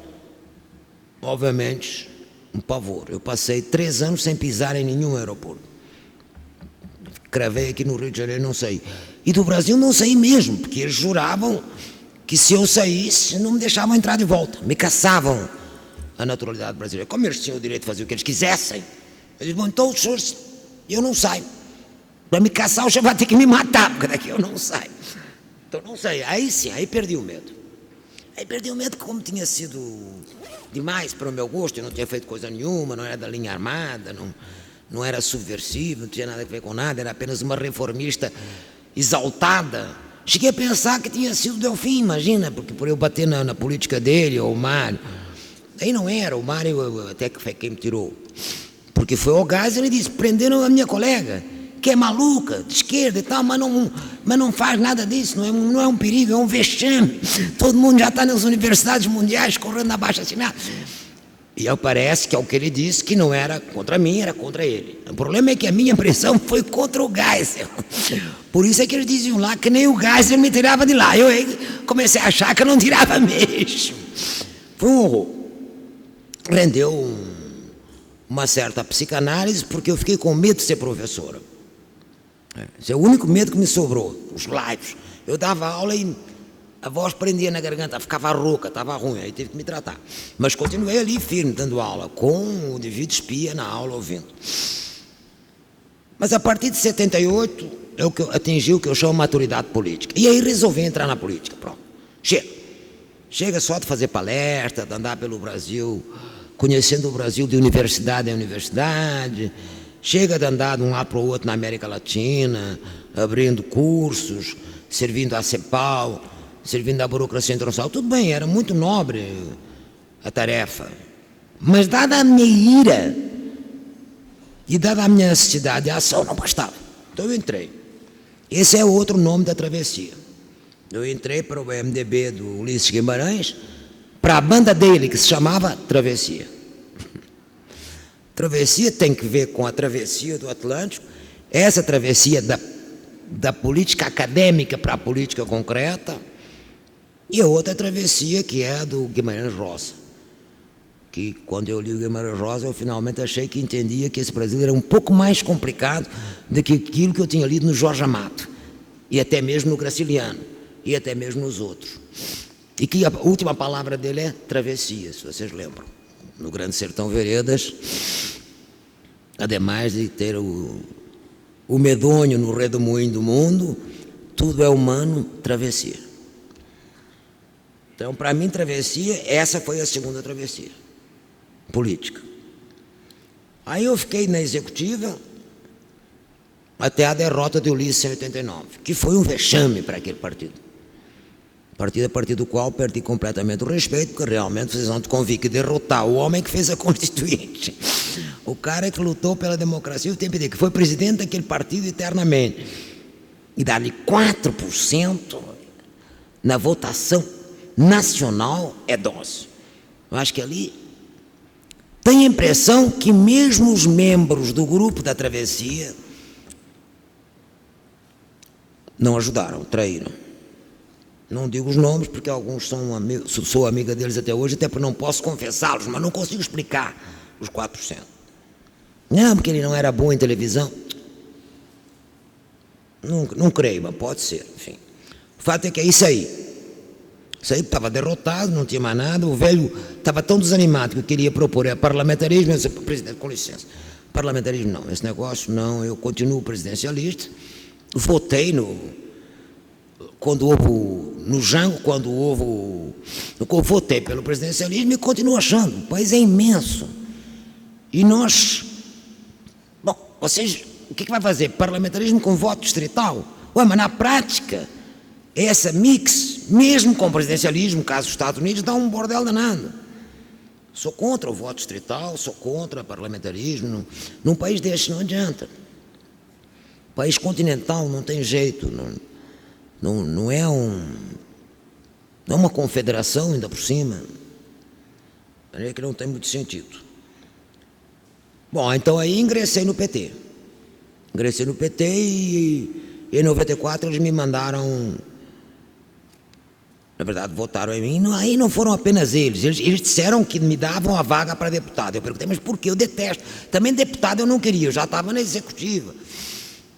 obviamente, um pavor. Eu passei 3 anos sem pisar em nenhum aeroporto. Cravei aqui no Rio de Janeiro, não saí. E do Brasil não saí mesmo, porque eles juravam que se eu saísse, não me deixavam entrar de volta. Me caçavam a naturalidade brasileira. Como eles tinham o direito de fazer o que eles quisessem, eles disseram, então os senhores, eu não saio. Para me caçar, o senhor vai ter que me matar, porque daqui eu não saio. Então não saí. Aí sim, aí perdi o medo. Aí perdi o medo, como tinha sido demais para o meu gosto, eu não tinha feito coisa nenhuma, não era da linha armada, não era subversivo, não tinha nada a ver com nada, era apenas uma reformista exaltada. Cheguei a pensar que tinha sido Delfim, imagina, porque por eu bater na política dele, ou o Mário. Aí não era, o Mário até que foi quem me tirou. Porque foi ao gás e ele disse, prenderam a minha colega, que é maluca, de esquerda e tal, mas não faz nada disso, não é um perigo, é um vexame. Todo mundo já está nas universidades mundiais correndo abaixo assinado. E parece que é o que ele disse, que não era contra mim, era contra ele. O problema é que a minha pressão foi contra o Geisel. Por isso é que eles diziam lá que nem o Geisel me tirava de lá. Eu comecei a achar que eu não tirava mesmo. Foi um horror. Rendeu uma certa psicanálise, porque eu fiquei com medo de ser professora. Esse é o único medo que me sobrou, os lives. Eu dava aula e a voz prendia na garganta, ficava rouca, estava ruim, aí tive que me tratar. Mas continuei ali firme, dando aula, com o devido espia na aula, ouvindo. Mas a partir de 78, eu atingi o que eu chamo de maturidade política. E aí resolvi entrar na política, pronto. Chega só de fazer palestra, de andar pelo Brasil, conhecendo o Brasil de universidade em universidade. Chega de andar de um lado para o outro na América Latina, abrindo cursos, servindo a CEPAL, servindo a burocracia internacional. Tudo bem, era muito nobre a tarefa. Mas dada a minha ira e dada a minha necessidade de ação, não bastava. Então eu entrei. Esse é outro nome da travessia. Eu entrei para o MDB do Ulisses Guimarães, para a banda dele, que se chamava Travessia. Travessia tem que ver com a travessia do Atlântico, essa travessia da política acadêmica para a política concreta, e a outra travessia que é a do Guimarães Rosa, que quando eu li o Guimarães Rosa eu finalmente achei que entendia que esse Brasil era um pouco mais complicado do que aquilo que eu tinha lido no Jorge Amado, e até mesmo no Graciliano, e até mesmo nos outros. E que a última palavra dele é travessia, se vocês lembram. No Grande Sertão Veredas, ademais de ter o medonho no redemoinho do mundo, tudo é humano, travessia. Então, para mim, travessia, essa foi a segunda travessia política. Aí eu fiquei na executiva até a derrota de Ulisses em 89, que foi um vexame para aquele partido. A partir do qual perdi completamente o respeito, porque realmente vocês vão te convir que derrotar o homem que fez a Constituinte. O cara que lutou pela democracia o tempo inteiro, que foi presidente daquele partido eternamente, e dar-lhe 4% na votação nacional é dose. Eu acho que ali tem a impressão que mesmo os membros do grupo da travessia não ajudaram, traíram. Não digo os nomes, porque alguns sou amiga deles até hoje, até porque não posso confessá-los, mas não consigo explicar os 4%. Não, porque ele não era bom em televisão. Não creio, mas pode ser, enfim. O fato é que é isso aí. Isso aí estava derrotado, não tinha mais nada. O velho estava tão desanimado que queria propor parlamentarismo. Eu disse, presidente, com licença, parlamentarismo não, esse negócio não, eu continuo presidencialista. Votei quando votei pelo presidencialismo e continuo achando. O país é imenso. E nós, bom, vocês, o que vai fazer? Parlamentarismo com voto distrital? Ué, mas na prática, essa mix, mesmo com presidencialismo, caso dos Estados Unidos, dá um bordel danado. Sou contra o voto distrital, sou contra o parlamentarismo. Num país deste não adianta. País continental não tem jeito, não é uma confederação ainda por cima. É que não tem muito sentido. Bom, então aí ingressei no PT. Ingressei no PT e em 94 eles me mandaram, na verdade votaram em mim, aí não foram apenas eles disseram que me davam a vaga para deputado. Eu perguntei, mas por quê? Eu detesto. Também deputado eu não queria, eu já estava na executiva.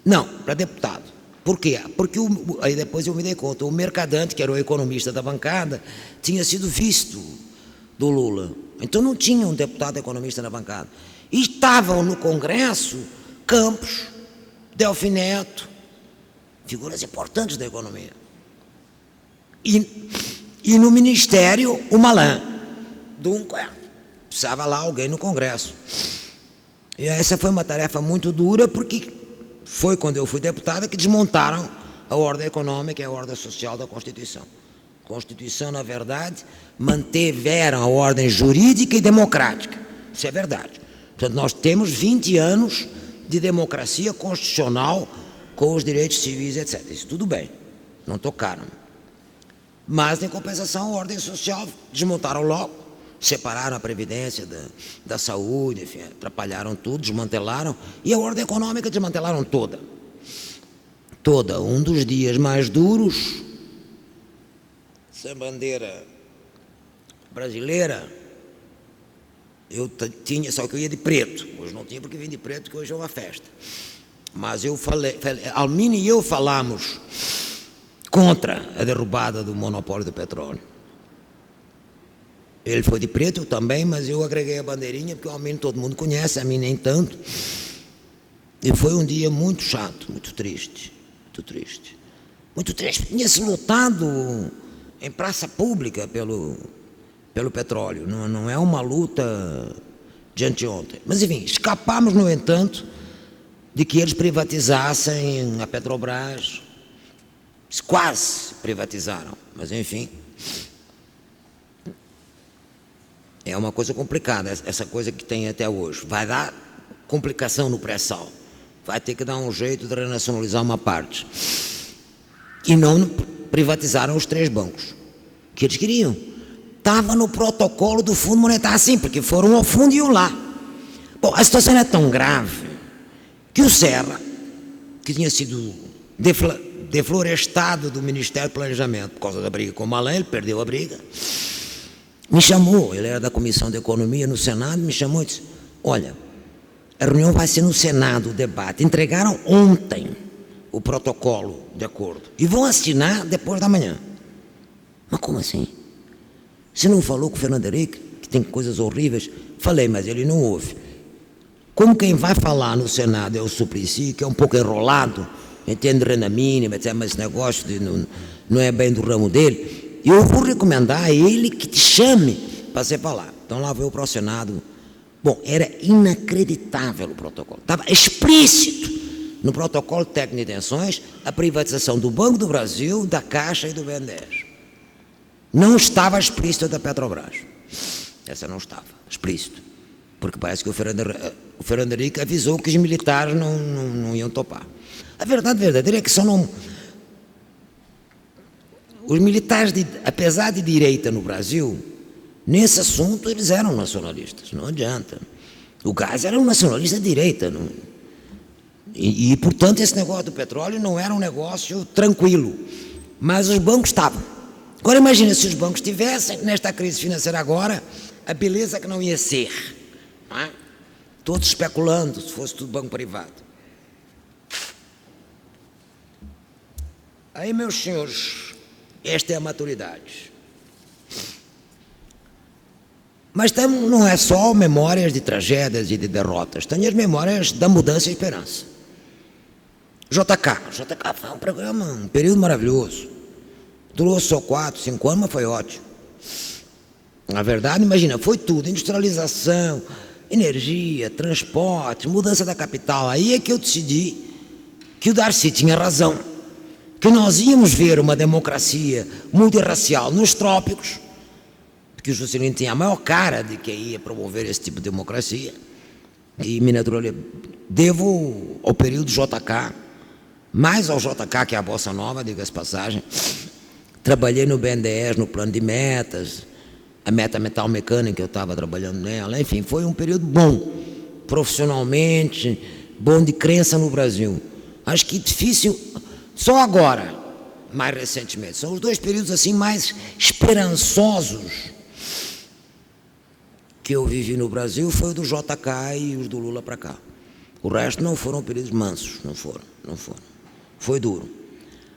Não, para deputado. Por quê? Porque aí depois eu me dei conta, o Mercadante, que era o economista da bancada, tinha sido visto do Lula. Então não tinha um deputado economista na bancada. E estavam no Congresso Campos, Delfim Neto, figuras importantes da economia. E no Ministério, o Malan. Precisava lá alguém no Congresso. E essa foi uma tarefa muito dura, porque foi quando eu fui deputada que desmontaram a ordem econômica e a ordem social da Constituição. A Constituição, na verdade, mantiveram a ordem jurídica e democrática. Isso é verdade. Portanto, nós temos 20 anos de democracia constitucional com os direitos civis, etc. Isso tudo bem, não tocaram. Mas, em compensação, a ordem social desmontaram logo, separaram a Previdência da saúde, enfim, atrapalharam tudo, desmantelaram, e a ordem econômica desmantelaram toda. Toda. Um dos dias mais duros, sem bandeira brasileira, eu tinha, só que eu ia de preto. Hoje não tinha porque vim de preto, porque hoje é uma festa. Mas eu falei, Almini e eu falamos contra a derrubada do monopólio do petróleo. Ele foi de preto, eu também, mas eu agreguei a bandeirinha, porque o Almini todo mundo conhece, a mim nem tanto. E foi um dia muito chato, muito triste, muito triste. Muito triste. Tinha-se lutado em praça pública pelo petróleo, não é uma luta de anteontem. Mas, enfim, escapamos, no entanto, de que eles privatizassem a Petrobras. Quase privatizaram, mas, enfim. É uma coisa complicada, essa coisa que tem até hoje. Vai dar complicação no pré-sal. Vai ter que dar um jeito de renacionalizar uma parte. E não privatizaram os 3 bancos que eles queriam. Estava no protocolo do Fundo Monetário, sim, porque foram ao fundo e iam lá. Bom, a situação é tão grave que o Serra, que tinha sido deflorestado do Ministério do Planejamento por causa da briga com o Malan, ele perdeu a briga, me chamou, ele era da Comissão de Economia no Senado, me chamou e disse, olha, a reunião vai ser no Senado, o debate. Entregaram ontem o protocolo de acordo e vão assinar depois da manhã. Mas como assim? Você não falou com o Fernando Henrique, que tem coisas horríveis? Falei, mas ele não ouve. Como quem vai falar no Senado é o Suplicy, que é um pouco enrolado, entende renda mínima, etc., mas esse negócio não é bem do ramo dele, eu vou recomendar a ele que te chame para você falar. Então lá veio para o Senado. Bom, era inacreditável o protocolo. Estava explícito no protocolo técnico de intenções a privatização do Banco do Brasil, da Caixa e do BNDES. Não estava explícito da Petrobras. Essa não estava explícito. porque parece que o Fernando Henrique avisou que os militares não iam topar. A verdade verdadeira é que os militares, apesar de direita no Brasil, nesse assunto eles eram nacionalistas, não adianta. O Geisel era um nacionalista de direita. E, portanto, esse negócio do petróleo não era um negócio tranquilo. Mas os bancos estavam. Agora, imagina se os bancos tivessem, nesta crise financeira agora, a beleza que não ia ser. Não é? Todos especulando, se fosse tudo banco privado. Aí, meus senhores, esta é a maturidade. Mas não é só memórias de tragédias e de derrotas, tem as memórias da mudança e esperança. JK foi um programa, um período maravilhoso. Durou só 4, 5 anos, mas foi ótimo. Na verdade, imagina, foi tudo, industrialização, energia, transporte, mudança da capital. Aí é que eu decidi que o Darcy tinha razão, que nós íamos ver uma democracia multirracial nos trópicos, porque o Juscelino tinha a maior cara de que ia promover esse tipo de democracia, e me naturalizei. Devo ao período JK, mais ao JK que a Bossa Nova, diga-se passagem. Trabalhei no BNDES, no plano de metas, a meta metal mecânica, eu estava trabalhando nela, enfim, foi um período bom, profissionalmente, bom de crença no Brasil. Acho que difícil, só agora, mais recentemente, são os 2 períodos assim mais esperançosos que eu vivi no Brasil, foi o do JK e os do Lula para cá. O resto não foram períodos mansos, não foram. Foi duro.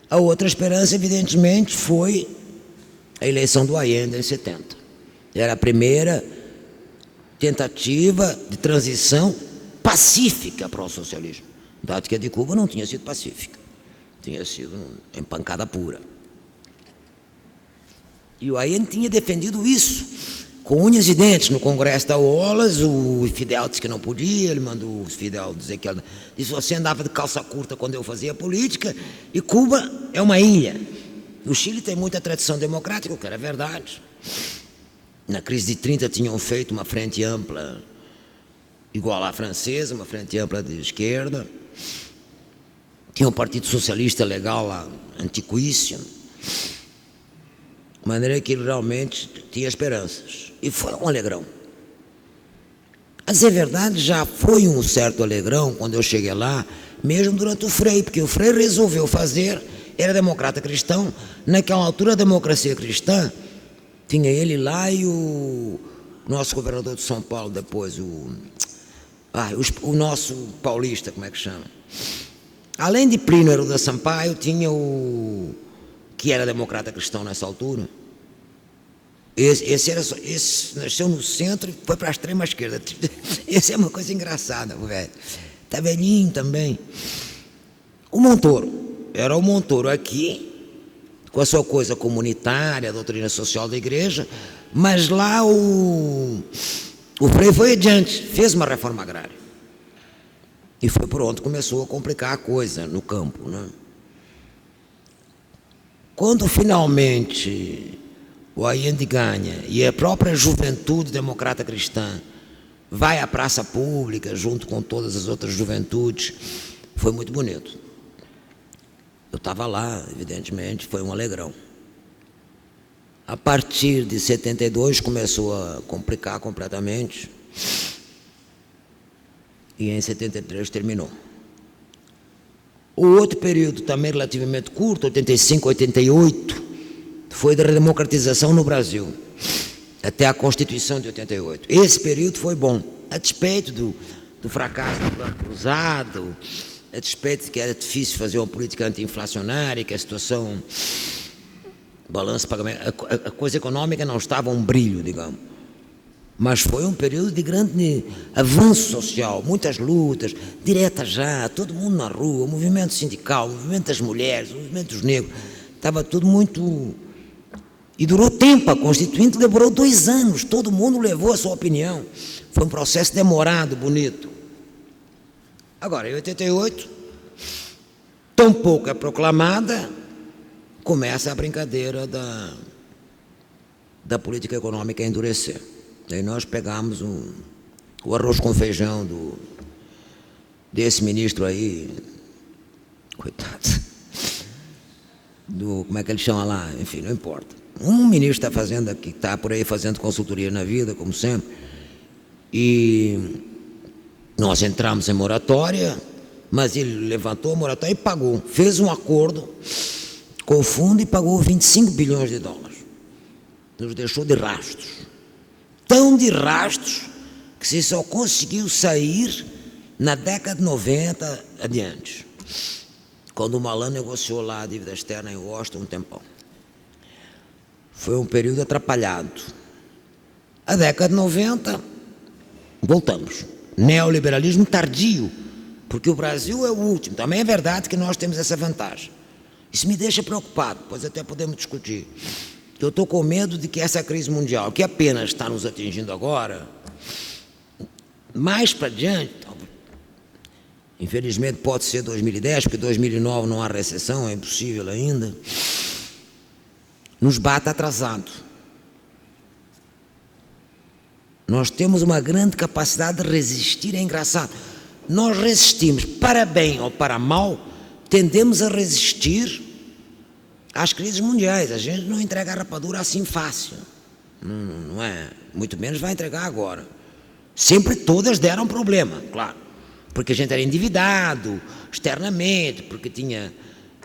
A outra esperança, evidentemente, foi a eleição do Allende em 70. Era a primeira tentativa de transição pacífica para o socialismo. Dado que a de Cuba não tinha sido pacífica, tinha sido empancada pura. E o Allende tinha defendido isso, com unhas e dentes, no Congresso da Olas. O Fidel disse que não podia, ele mandou o Fidel dizer que disse: você andava de calça curta quando eu fazia política, e Cuba é uma ilha. O Chile tem muita tradição democrática, o que era verdade. Na crise de 30 tinham feito uma frente ampla, igual à francesa, uma frente ampla de esquerda. Tinha um partido socialista legal lá, antiquíssimo. De maneira que ele realmente tinha esperanças. E foi um alegrão. A dizer verdade, já foi um certo alegrão quando eu cheguei lá, mesmo durante o Frei, porque o Frei resolveu fazer, era democrata cristão. Naquela altura, a democracia cristã, tinha ele lá e o nosso governador de São Paulo depois, o nosso paulista, como é que chama? Além de Plínio Arruda Sampaio, tinha o que era democrata cristão nessa altura. Esse nasceu no centro e foi para a extrema esquerda. Esse é uma coisa engraçada, velho. Está velhinho também. O Montoro. Era o Montoro aqui, com a sua coisa comunitária, a doutrina social da igreja, mas lá o Frei foi adiante, fez uma reforma agrária. E foi por onde começou a complicar a coisa no campo, né? Quando finalmente o Allende ganha e a própria juventude democrata cristã vai à praça pública junto com todas as outras juventudes, foi muito bonito. Eu estava lá, evidentemente, foi um alegrão. A partir de 72 começou a complicar completamente e em 73 terminou. O outro período também relativamente curto, 85, 88, foi da redemocratização no Brasil, até a Constituição de 88. Esse período foi bom, a despeito do fracasso do Plano Cruzado, a despeito de que era difícil fazer uma política anti-inflacionária, que a situação, balanço, pagamento, a coisa econômica não estava um brilho, digamos. Mas foi um período de grande avanço social, muitas lutas, direta já, todo mundo na rua, o movimento sindical, o movimento das mulheres, o movimento dos negros, estava tudo muito... E durou tempo, a Constituinte demorou 2 anos, todo mundo levou a sua opinião. Foi um processo demorado, bonito. Agora, em 88, tão pouco é proclamada, começa a brincadeira da política econômica a endurecer. Daí nós pegamos o arroz com feijão desse ministro aí, coitado, como é que ele chama lá, enfim, não importa. Um ministro está fazendo aqui, está por aí fazendo consultoria na vida, como sempre, e nós entramos em moratória, mas ele levantou a moratória e pagou, fez um acordo com o fundo e pagou 25 bilhões de dólares. Nos deixou de rastros. Tão de rastros que se só conseguiu sair na década de 90 adiante, quando o Malan negociou lá a dívida externa em Washington um tempão. Foi um período atrapalhado. A década de 90, voltamos. Neoliberalismo tardio, porque o Brasil é o último. Também é verdade que nós temos essa vantagem. Isso me deixa preocupado, pois até podemos discutir. Eu estou com medo de que essa crise mundial, que apenas está nos atingindo agora, mais para diante, infelizmente pode ser 2010, porque 2009 não há recessão, é impossível ainda, nos bata atrasado. Nós temos uma grande capacidade de resistir, é engraçado. Nós resistimos, para bem ou para mal, tendemos a resistir às crises mundiais. A gente não entrega a rapadura assim fácil, não é? Muito menos vai entregar agora. Sempre todas deram problema, claro, porque a gente era endividado externamente, porque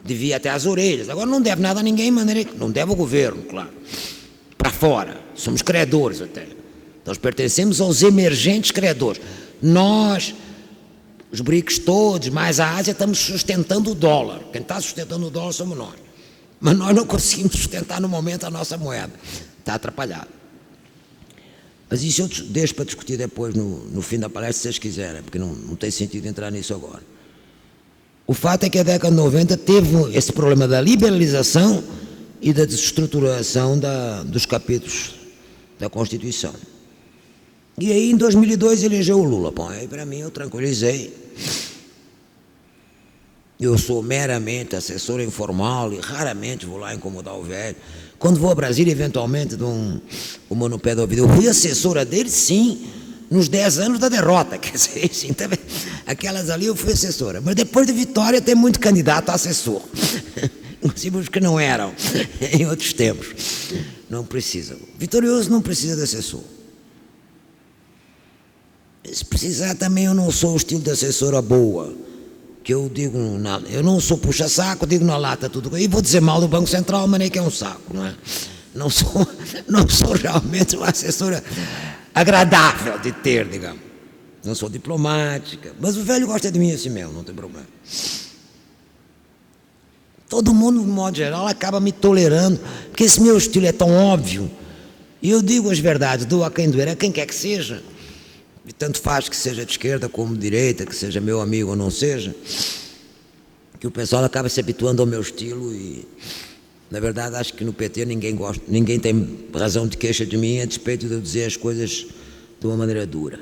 devia até as orelhas. Agora não deve nada a ninguém, não deve ao governo, claro, para fora, somos credores até. Nós pertencemos aos emergentes credores. Nós, os BRICS todos, mais a Ásia, estamos sustentando o dólar. Quem está sustentando o dólar somos nós. Mas nós não conseguimos sustentar no momento a nossa moeda. Está atrapalhado. Mas isso eu deixo para discutir depois no fim da palestra, se vocês quiserem, porque não tem sentido entrar nisso agora. O fato é que a década de 90 teve esse problema da liberalização e da desestruturação dos capítulos da Constituição. E aí, em 2002, elegeu o Lula. Bom, aí para mim eu tranquilizei. Eu sou meramente assessor informal e raramente vou lá incomodar o velho. Quando vou a Brasília, eventualmente dou uma no pé do ouvido. Eu fui assessora dele, sim, nos 10 anos da derrota. Quer dizer, sim, também, aquelas ali eu fui assessora. Mas depois de vitória tem muito candidato a assessor. Inclusive os que não eram em outros tempos. Não precisam. Vitorioso não precisa de assessor. Se precisar também, eu não sou o estilo de assessora boa, que eu digo, eu não sou puxa-saco, digo na lata tudo, e vou dizer mal do Banco Central, mas nem que é um saco, não é? Não sou realmente uma assessora agradável de ter, digamos. Não sou diplomática, mas o velho gosta de mim assim mesmo, não tem problema. Todo mundo, de modo geral, acaba me tolerando, porque esse meu estilo é tão óbvio, e eu digo as verdades, dou a quem doer, a quem quer que seja. E tanto faz que seja de esquerda como de direita, que seja meu amigo ou não seja, que o pessoal acaba se habituando ao meu estilo e, na verdade, acho que no PT ninguém tem razão de queixa de mim a despeito de eu dizer as coisas de uma maneira dura.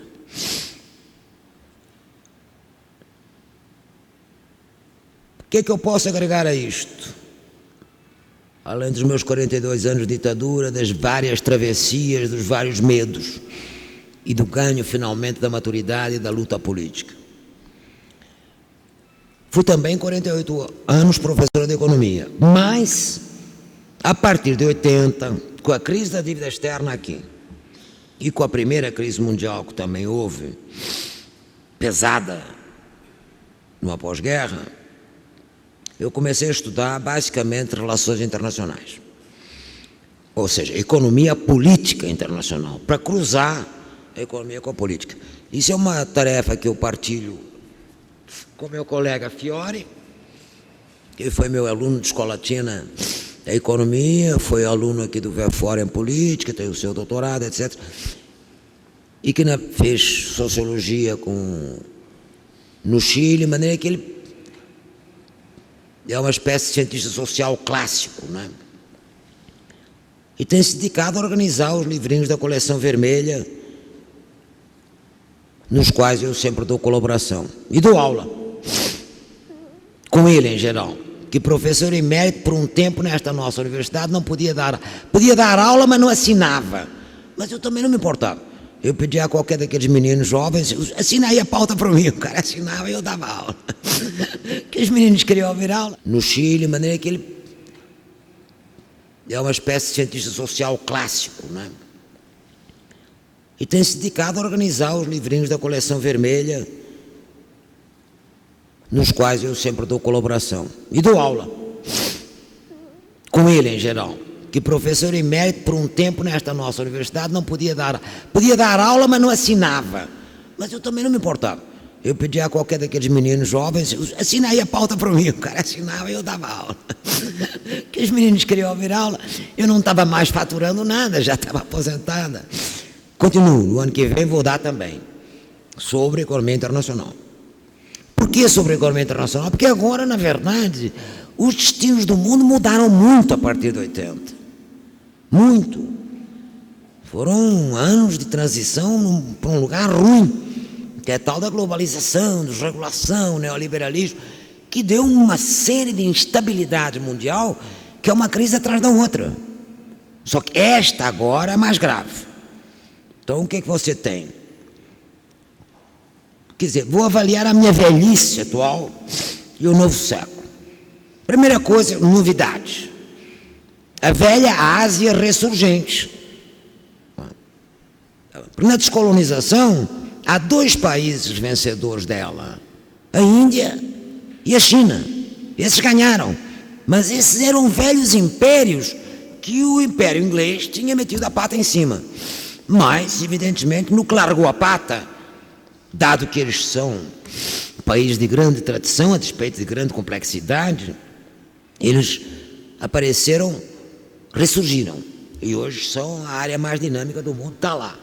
O que é que eu posso agregar a isto? Além dos meus 42 anos de ditadura, das várias travessias, dos vários medos, e do ganho, finalmente, da maturidade e da luta política. Fui também 48 anos professor de economia, mas, a partir de 80, com a crise da dívida externa aqui, e com a primeira crise mundial que também houve, pesada, no pós-guerra, eu comecei a estudar, basicamente, relações internacionais. Ou seja, economia política internacional, para cruzar a economia com a política. Isso é uma tarefa que eu partilho com meu colega Fiore, que foi meu aluno de escola latina da economia, foi aluno aqui do Verfora em política, tem o seu doutorado, etc. E que fez sociologia no Chile, de maneira que ele é uma espécie de cientista social clássico, né? E tem se dedicado a organizar os livrinhos da coleção vermelha, nos quais eu sempre dou colaboração. E dou aula, com ele em geral, que professor emérito por um tempo nesta nossa universidade não podia dar aula, mas não assinava. Mas eu também não me importava. eu pedi a qualquer daqueles meninos jovens, assina aí a pauta para mim, o cara assinava e eu dava aula. Que os meninos queriam ouvir aula. No Chile, de maneira que ele é uma espécie de cientista social clássico, né? E tem se dedicado a organizar os livrinhos da coleção vermelha, nos quais eu sempre dou colaboração. E dou aula, com ele em geral. Que professor emérito, por um tempo, nesta nossa universidade, não podia dar aula, mas não assinava. Mas eu também não me importava. Eu pedia a qualquer daqueles meninos jovens, assina aí a pauta para mim, o cara assinava e eu dava aula. Que os meninos queriam ouvir aula, eu não estava mais faturando nada, já estava aposentada. Continuo, no ano que vem vou dar também, sobre economia internacional. Por que sobre economia internacional? Porque agora, na verdade, os destinos do mundo mudaram muito a partir de 80. Muito. Foram anos de transição para um lugar ruim, que é tal da globalização, desregulação, neoliberalismo, que deu uma série de instabilidade mundial, que é uma crise atrás da outra. Só que esta agora é mais grave. Então, o que é que você tem? Quer dizer, vou avaliar a minha velhice atual e o novo século. Primeira coisa, novidade. A velha Ásia ressurgente. Na descolonização, há dois países vencedores dela, a Índia e a China. Esses ganharam, mas esses eram velhos impérios que o Império Inglês tinha metido a pata em cima. Mas, evidentemente, nunca largou a pata, dado que eles são países de grande tradição, a despeito de grande complexidade, eles apareceram, ressurgiram, e hoje são a área mais dinâmica do mundo, está lá,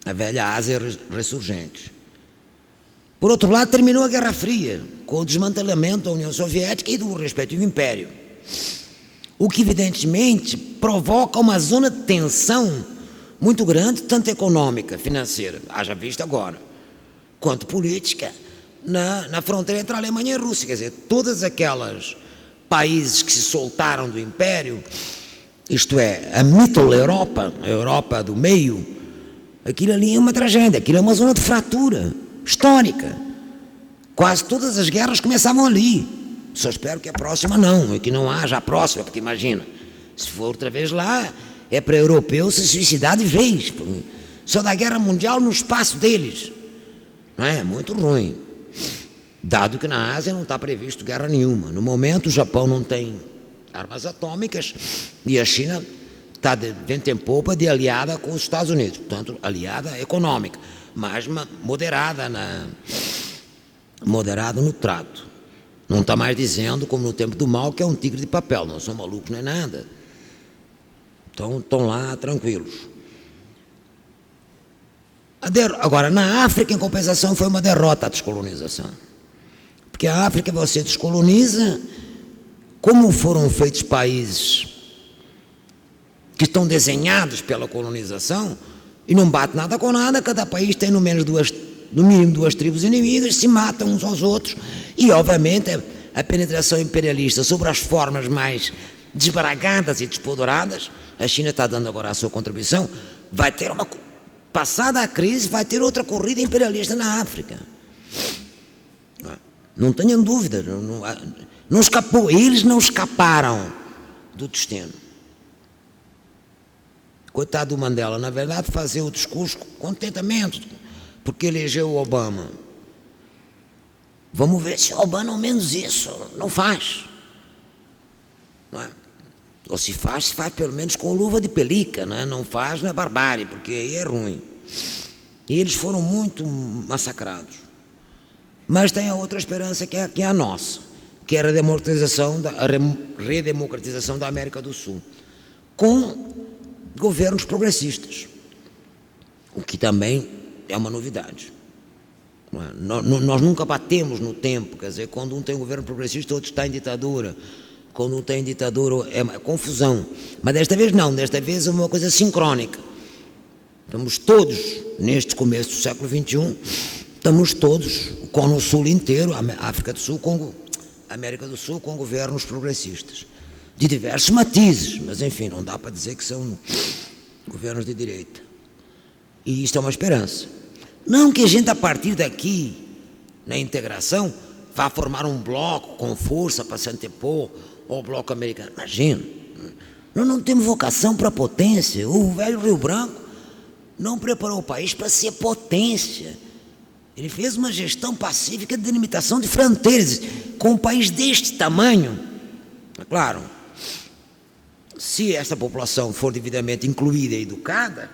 a velha Ásia ressurgente. Por outro lado, terminou a Guerra Fria, com o desmantelamento da União Soviética e do respectivo império, o que evidentemente provoca uma zona de tensão muito grande, tanto econômica, financeira, haja visto agora, quanto política, na fronteira entre a Alemanha e a Rússia. Quer dizer, todas aquelas países que se soltaram do império, isto é, a Mitteleuropa, a Europa do meio, aquilo ali é uma tragédia, aquilo é uma zona de fratura histórica. Quase todas as guerras começavam ali. Só espero que a próxima não, e que não haja a próxima, porque imagina, se for outra vez lá, é para europeu se suicidar de vez. Só da guerra mundial no espaço deles. Não é? Muito ruim. Dado que na Ásia não está previsto guerra nenhuma. No momento o Japão não tem armas atômicas e a China está de vento em popa de aliada com os Estados Unidos. Portanto, aliada econômica, mas moderada no trato. Não está mais dizendo, como no tempo do Mao, que é um tigre de papel. Não são malucos nem nada. Então, estão lá tranquilos. Agora, na África, em compensação, foi uma derrota a descolonização. Porque a África você descoloniza, como foram feitos países que estão desenhados pela colonização, e não bate nada com nada, cada país tem no mínimo duas tribos inimigas, se matam uns aos outros, e obviamente a penetração imperialista sobre as formas mais desbaragadas e despodoradas, a China está dando agora a sua contribuição, vai ter passada a crise, vai ter outra corrida imperialista na África. Não tenham dúvida, não escapou, eles não escaparam do destino. Coitado do Mandela, na verdade, fazer o discurso com contentamento, porque elegeu o Obama. Vamos ver se o Obama ao menos isso não faz. Não é? Ou se faz pelo menos com luva de pelica, né? Não faz na barbárie, porque aí é ruim. E eles foram muito massacrados. Mas tem a outra esperança que é a nossa, que era a redemocratização da América do Sul, com governos progressistas, o que também é uma novidade. Nós nunca batemos no tempo, quer dizer, quando um tem um governo progressista, outro está em ditadura. Quando não tem ditadura é uma confusão. Mas desta vez não, desta vez é uma coisa sincrônica. Estamos todos, neste começo do século XXI, estamos todos, o Cono Sul inteiro, a África do Sul, a América do Sul, com governos progressistas. De diversos matizes, mas enfim, não dá para dizer que são governos de direita. E isto é uma esperança. Não que a gente, a partir daqui, na integração, vá formar um bloco com força para se antepor ao bloco americano. Imagina, nós não temos vocação para potência. O velho Rio Branco não preparou o país para ser potência. Ele fez uma gestão pacífica de delimitação de fronteiras. Com um país deste tamanho, é claro, se esta população for devidamente incluída e educada,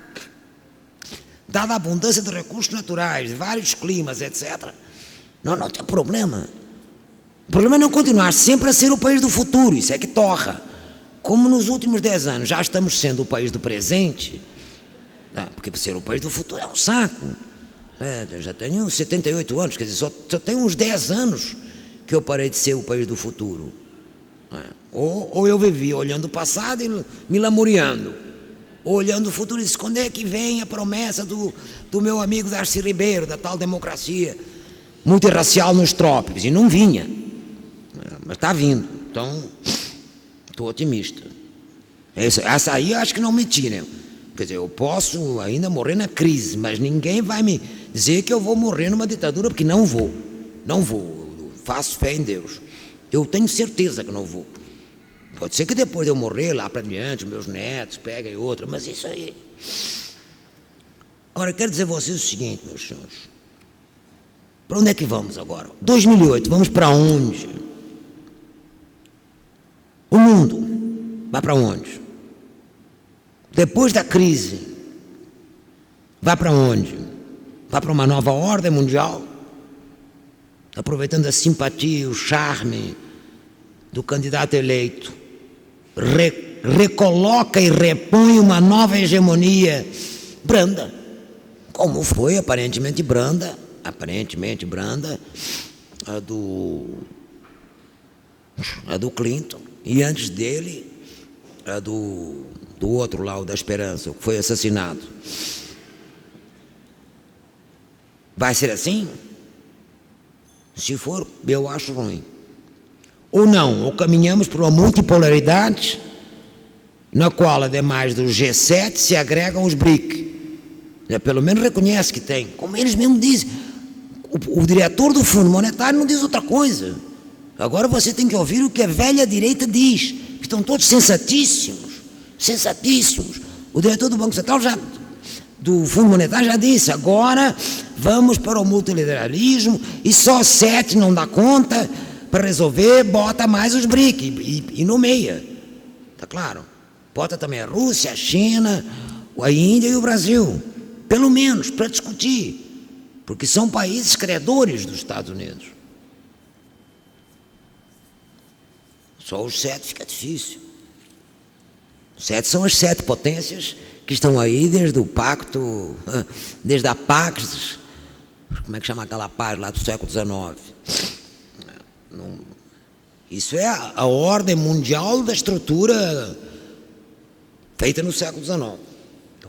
dada a abundância de recursos naturais, de vários climas, etc., não tem problema. O problema é não continuar sempre a ser o país do futuro, isso é que torra. Como nos últimos 10 anos já estamos sendo o país do presente, porque ser o país do futuro é um saco. Eu já tenho 78 anos, quer dizer, só tenho uns 10 anos que eu parei de ser o país do futuro. Ou eu vivi olhando o passado e me lamuriando, ou olhando o futuro e disse, quando é que vem a promessa do meu amigo Darcy Ribeiro, da tal democracia multirracial nos trópicos? E não vinha, mas está vindo, então estou otimista. Essa aí eu acho que não me tiram. Quer dizer, eu posso ainda morrer na crise, mas ninguém vai me dizer que eu vou morrer numa ditadura, porque não vou, eu faço fé em Deus. Eu tenho certeza que não vou. Pode ser que depois de eu morrer, lá para diante, meus netos peguem outra, mas isso aí... Agora, eu quero dizer a vocês o seguinte, meus senhores. Para onde é que vamos agora? 2008, vamos para onde? O mundo vai para onde? Depois da crise, vai para onde? Vai para uma nova ordem mundial? Aproveitando a simpatia, o charme do candidato eleito, recoloca e repõe uma nova hegemonia branda, como foi aparentemente branda, a do Clinton, e antes dele, a do outro lá, o da Esperança, o que foi assassinado. Vai ser assim? Se for, eu acho ruim. Ou não, ou caminhamos para uma multipolaridade, na qual, ademais do G7, se agregam os BRIC. Pelo menos reconhece que tem. Como eles mesmos dizem, o diretor do Fundo Monetário não diz outra coisa. Agora você tem que ouvir o que a velha direita diz, que estão todos sensatíssimos. O diretor do Banco Central do Fundo Monetário já disse, agora vamos para o multilateralismo e só 7 não dá conta, para resolver, bota mais os BRIC e nomeia. Está claro? Bota também a Rússia, a China, a Índia e o Brasil. Pelo menos, para discutir. Porque são países credores dos Estados Unidos. Só os 7 fica difícil. Os 7 são as 7 potências que estão aí desde o pacto, desde a Pax, como é que chama aquela paz lá do século XIX? Isso é a ordem mundial da estrutura feita no século XIX. Não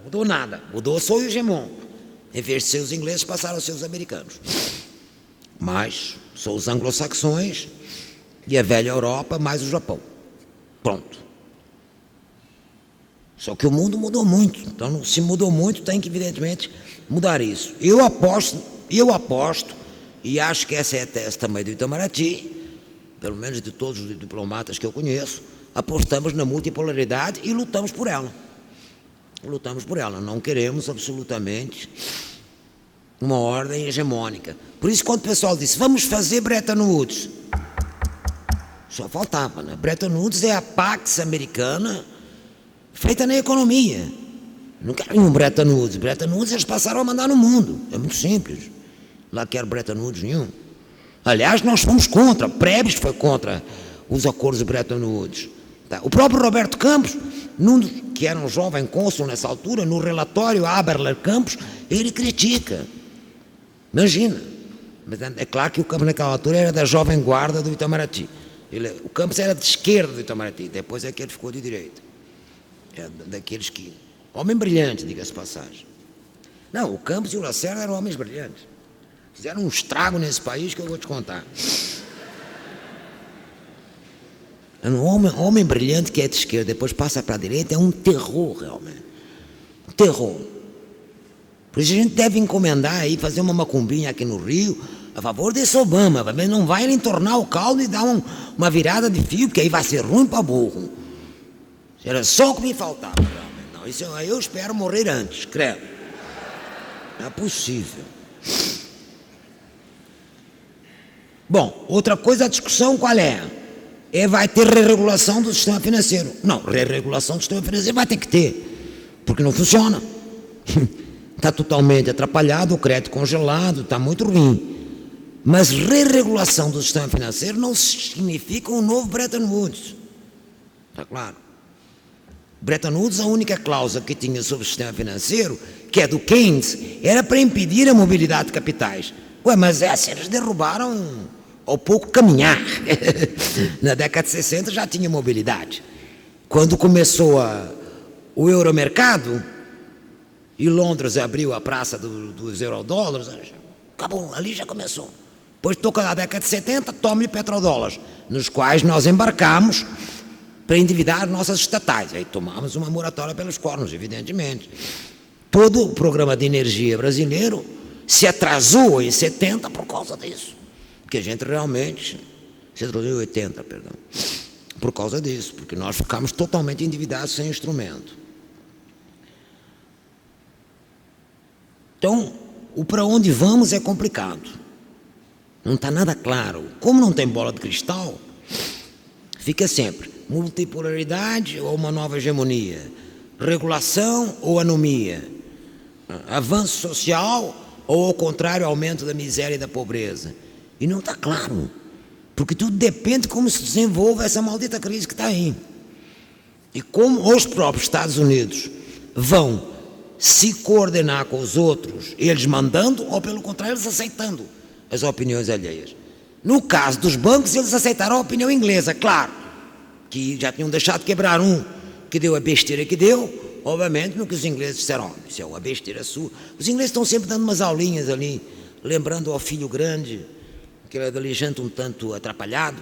mudou nada, mudou só o hegemon. Em vez de ser os ingleses, passaram a ser os americanos. Mas são os anglo-saxões e a velha Europa mais o Japão. Pronto. Só que o mundo mudou muito. Então, se mudou muito, tem que, evidentemente, mudar isso. Eu aposto, e acho que essa é a tese também do Itamaraty, pelo menos de todos os diplomatas que eu conheço, apostamos na multipolaridade e lutamos por ela. Não queremos absolutamente uma ordem hegemônica. Por isso, quando o pessoal disse, vamos fazer Bretton Woods, só faltava, né? Bretton Woods é a Pax americana feita na economia. Não quero nenhum Bretton Woods. Bretton Woods eles passaram a mandar no mundo. É muito simples. Lá quero Bretton Woods nenhum. Aliás, nós fomos contra. Prebes foi contra os acordos de Bretton Woods. Tá? O próprio Roberto Campos, que era um jovem cônsul nessa altura, no relatório Haberler Campos, ele critica. Imagina. Mas é claro que o Campos naquela altura era da jovem guarda do Itamaraty. O Campos era de esquerda do Itamaraty, depois é que ele ficou de direita. É daqueles que... Homem brilhante, diga-se de passagem. Não, o Campos e o Lacerda eram homens brilhantes. Fizeram um estrago nesse país que eu vou te contar. Um homem brilhante que é de esquerda, depois passa para a direita, é um terror, realmente. Um terror. Por isso a gente deve encomendar aí, fazer uma macumbinha aqui no Rio, a favor desse Obama, não vai entornar o caldo e dar uma virada de fio, porque aí vai ser ruim para burro. Era só o que me faltava, realmente. Não, isso aí eu espero morrer antes, credo. Não é possível. Bom, outra coisa, a discussão qual é? Vai ter re-regulação do sistema financeiro. Não, re-regulação do sistema financeiro vai ter que ter, porque não funciona. Está totalmente atrapalhado, o crédito congelado, está muito ruim. Mas re-regulação do sistema financeiro não significa um novo Bretton Woods. Está claro? Bretton Woods, a única cláusula que tinha sobre o sistema financeiro, que é do Keynes, era para impedir a mobilidade de capitais. Ué, mas eles derrubaram ao pouco caminhar. Na década de 60 já tinha mobilidade. Quando começou o euromercado, e Londres abriu a praça dos eurodólares, acabou, ali já começou. Depois toca na década de 70, tome petrodólares, nos quais nós embarcamos para endividar nossas estatais. Aí tomamos uma moratória pelos cornos, evidentemente. Todo o programa de energia brasileiro se atrasou em 70 por causa disso. Porque a gente realmente... Se atrasou em 80, perdão. Por causa disso, porque nós ficamos totalmente endividados sem instrumento. Então, o para onde vamos é complicado. Não está nada claro. Como não tem bola de cristal, fica sempre multipolaridade ou uma nova hegemonia, regulação ou anomia, avanço social ou, ao contrário, aumento da miséria e da pobreza. E não está claro, porque tudo depende de como se desenvolve essa maldita crise que está aí. E como os próprios Estados Unidos vão se coordenar com os outros, eles mandando, ou pelo contrário, eles aceitando as opiniões alheias. No caso dos bancos, eles aceitaram a opinião inglesa, claro, que já tinham deixado de quebrar que deu a besteira que deu, obviamente, no que os ingleses disseram, isso é uma besteira sua. Os ingleses estão sempre dando umas aulinhas ali, lembrando ao filho grande, aquele adolescente um tanto atrapalhado,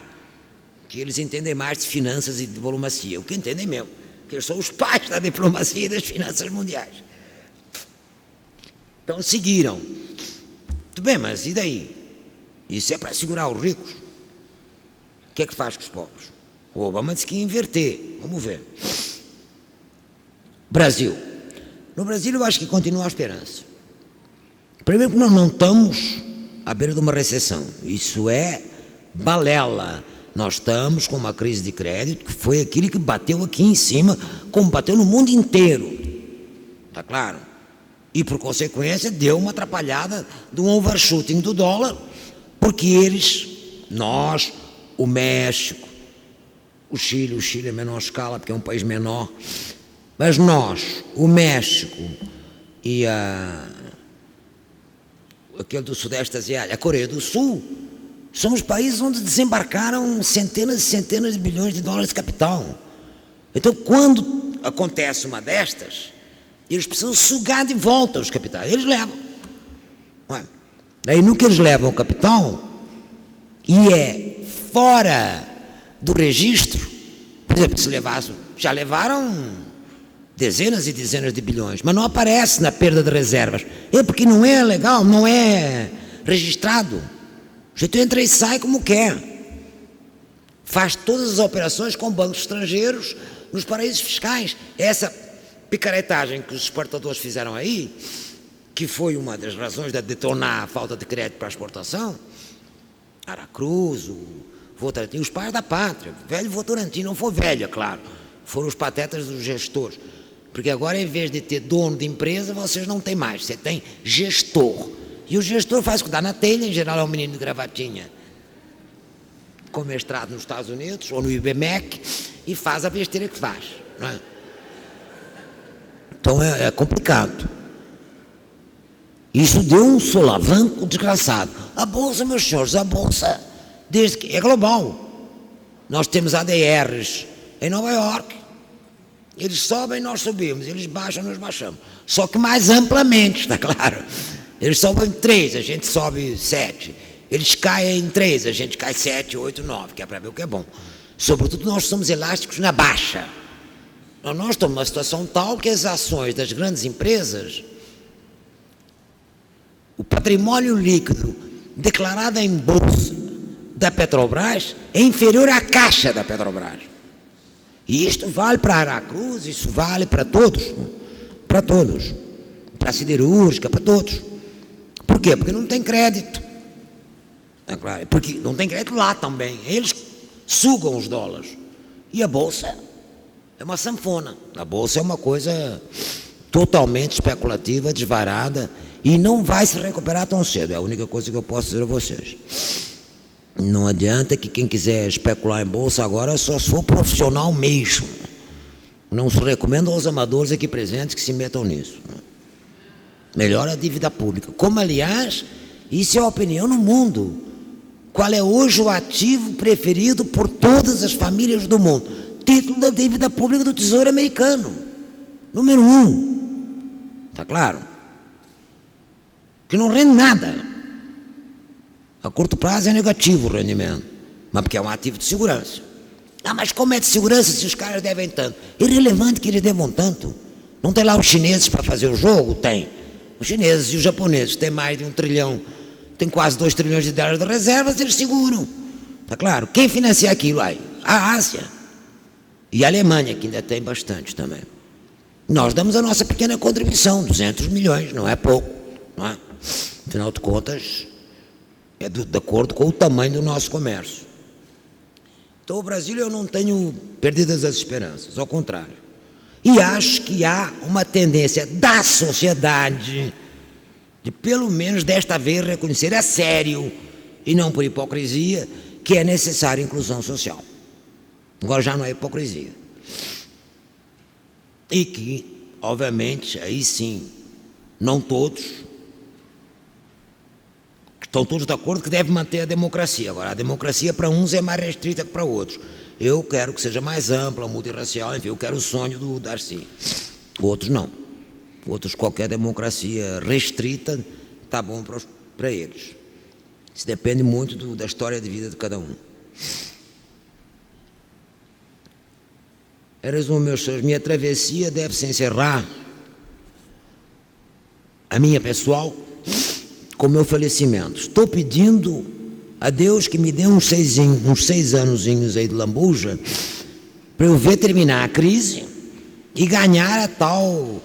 que eles entendem mais de finanças e de diplomacia, o que entendem mesmo, que eles são os pais da diplomacia e das finanças mundiais. Então seguiram. Tudo bem, mas e daí? Isso é para segurar os ricos. O que é que faz com os pobres? O Obama disse que ia inverter. Vamos ver. Brasil. No Brasil eu acho que continua a esperança. Primeiro que nós não estamos à beira de uma recessão. Isso é balela. Nós estamos com uma crise de crédito que foi aquilo que bateu aqui em cima, como bateu no mundo inteiro. Está claro? E, por consequência, deu uma atrapalhada de um overshooting do dólar, porque nós, o México, o Chile é menor escala, porque é um país menor, mas nós, o México e aquele do Sudeste Asiático, a Coreia do Sul, são os países onde desembarcaram centenas e centenas de bilhões de dólares de capital. Então, quando acontece uma destas, eles precisam sugar de volta os capitais. Eles levam. Daí, no que eles levam o capital, e é fora do registro, por exemplo, se levassem, já levaram dezenas e dezenas de bilhões, mas não aparece na perda de reservas. É porque não é legal, não é registrado. O jeito entra e sai como quer. Faz todas as operações com bancos estrangeiros nos paraísos fiscais. Essa picaretagem que os exportadores fizeram aí, que foi uma das razões de detonar a falta de crédito para a exportação, Aracruz, o Votorantim, os pais da pátria, velho Votorantim, não foi velho, é claro, foram os patetas dos gestores, porque agora, em vez de ter dono de empresa, vocês não têm mais, você tem gestor, e o gestor faz o que dá na telha, em geral é um menino de gravatinha, com mestrado nos Estados Unidos, ou no IBMEC, e faz a besteira que faz, não é? Então é complicado. Isso deu um solavanco desgraçado. A Bolsa, meus senhores, a Bolsa, desde que é global. Nós temos ADRs em Nova York. Eles sobem, nós subimos. Eles baixam, nós baixamos. Só que mais amplamente, está claro. Eles sobem 3, a gente sobe 7. Eles caem em 3, a gente cai 7, 8, 9, que é para ver o que é bom. Sobretudo, nós somos elásticos na baixa. Nós estamos numa situação tal que as ações das grandes empresas o patrimônio líquido declarado em bolsa da Petrobras é inferior à caixa da Petrobras. E isto vale para a Aracruz, isso vale para todos, para a siderúrgica, para todos. Por quê? Porque não tem crédito. É claro, porque não tem crédito lá também. Eles sugam os dólares. E a bolsa é uma sanfona. A bolsa é uma coisa totalmente especulativa, desvarada, e não vai se recuperar tão cedo. É a única coisa que eu posso dizer a vocês. Não adianta que quem quiser especular em bolsa agora só se for profissional mesmo. Não se recomenda aos amadores aqui presentes que se metam nisso. Melhor a dívida pública. Como, aliás, isso é a opinião no mundo. Qual é hoje o ativo preferido por todas as famílias do mundo? Título da dívida pública do Tesouro Americano. Número 1. Está claro? Que não rende nada. A curto prazo é negativo o rendimento, mas porque é um ativo de segurança. Ah, mas como é de segurança se os caras devem tanto? Irrelevante que eles devam tanto. Não tem lá os chineses para fazer o jogo? Tem. Os chineses e os japoneses têm mais de 1 trilhão, tem quase 2 trilhões de dólares de reservas, eles seguram. Está claro? Quem financia aquilo aí? A Ásia. E a Alemanha, que ainda tem bastante também. Nós damos a nossa pequena contribuição, 200 milhões, não é pouco. Não é? Afinal de contas, é de acordo com o tamanho do nosso comércio. Então, o Brasil, eu não tenho perdidas as esperanças, ao contrário. E acho que há uma tendência da sociedade de, pelo menos desta vez, reconhecer a sério, e não por hipocrisia, que é necessária inclusão social. Agora já não é hipocrisia. E que, obviamente, aí sim, não todos estão todos de acordo que deve manter a democracia. Agora, a democracia para uns é mais restrita que para outros. Eu quero que seja mais ampla, multirracial, enfim, eu quero o sonho do Darcy. Outros não. Outros, qualquer democracia restrita está bom para eles. Isso depende muito da história de vida de cada um. Em resumo, meus senhores, minha travessia deve se encerrar, a minha pessoal, com o meu falecimento. Estou pedindo a Deus que me dê uns 6 anozinhos aí de lambuja, para eu ver terminar a crise e ganhar a tal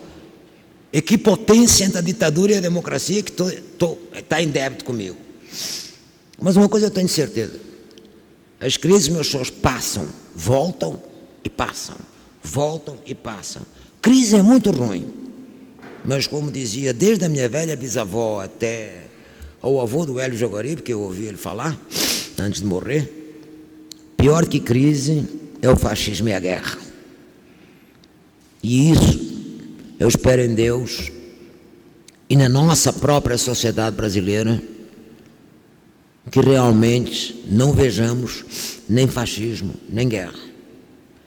equipotência entre a ditadura e a democracia que está em débito comigo. Mas uma coisa eu tenho certeza: as crises, meus senhores, passam, voltam e passam, voltam e passam. Crise é muito ruim, mas como dizia, desde a minha velha bisavó até ao avô do Hélio Jaguaribe, que eu ouvi ele falar antes de morrer, pior que crise é o fascismo e a guerra. E isso eu espero em Deus e na nossa própria sociedade brasileira que realmente não vejamos nem fascismo, nem guerra.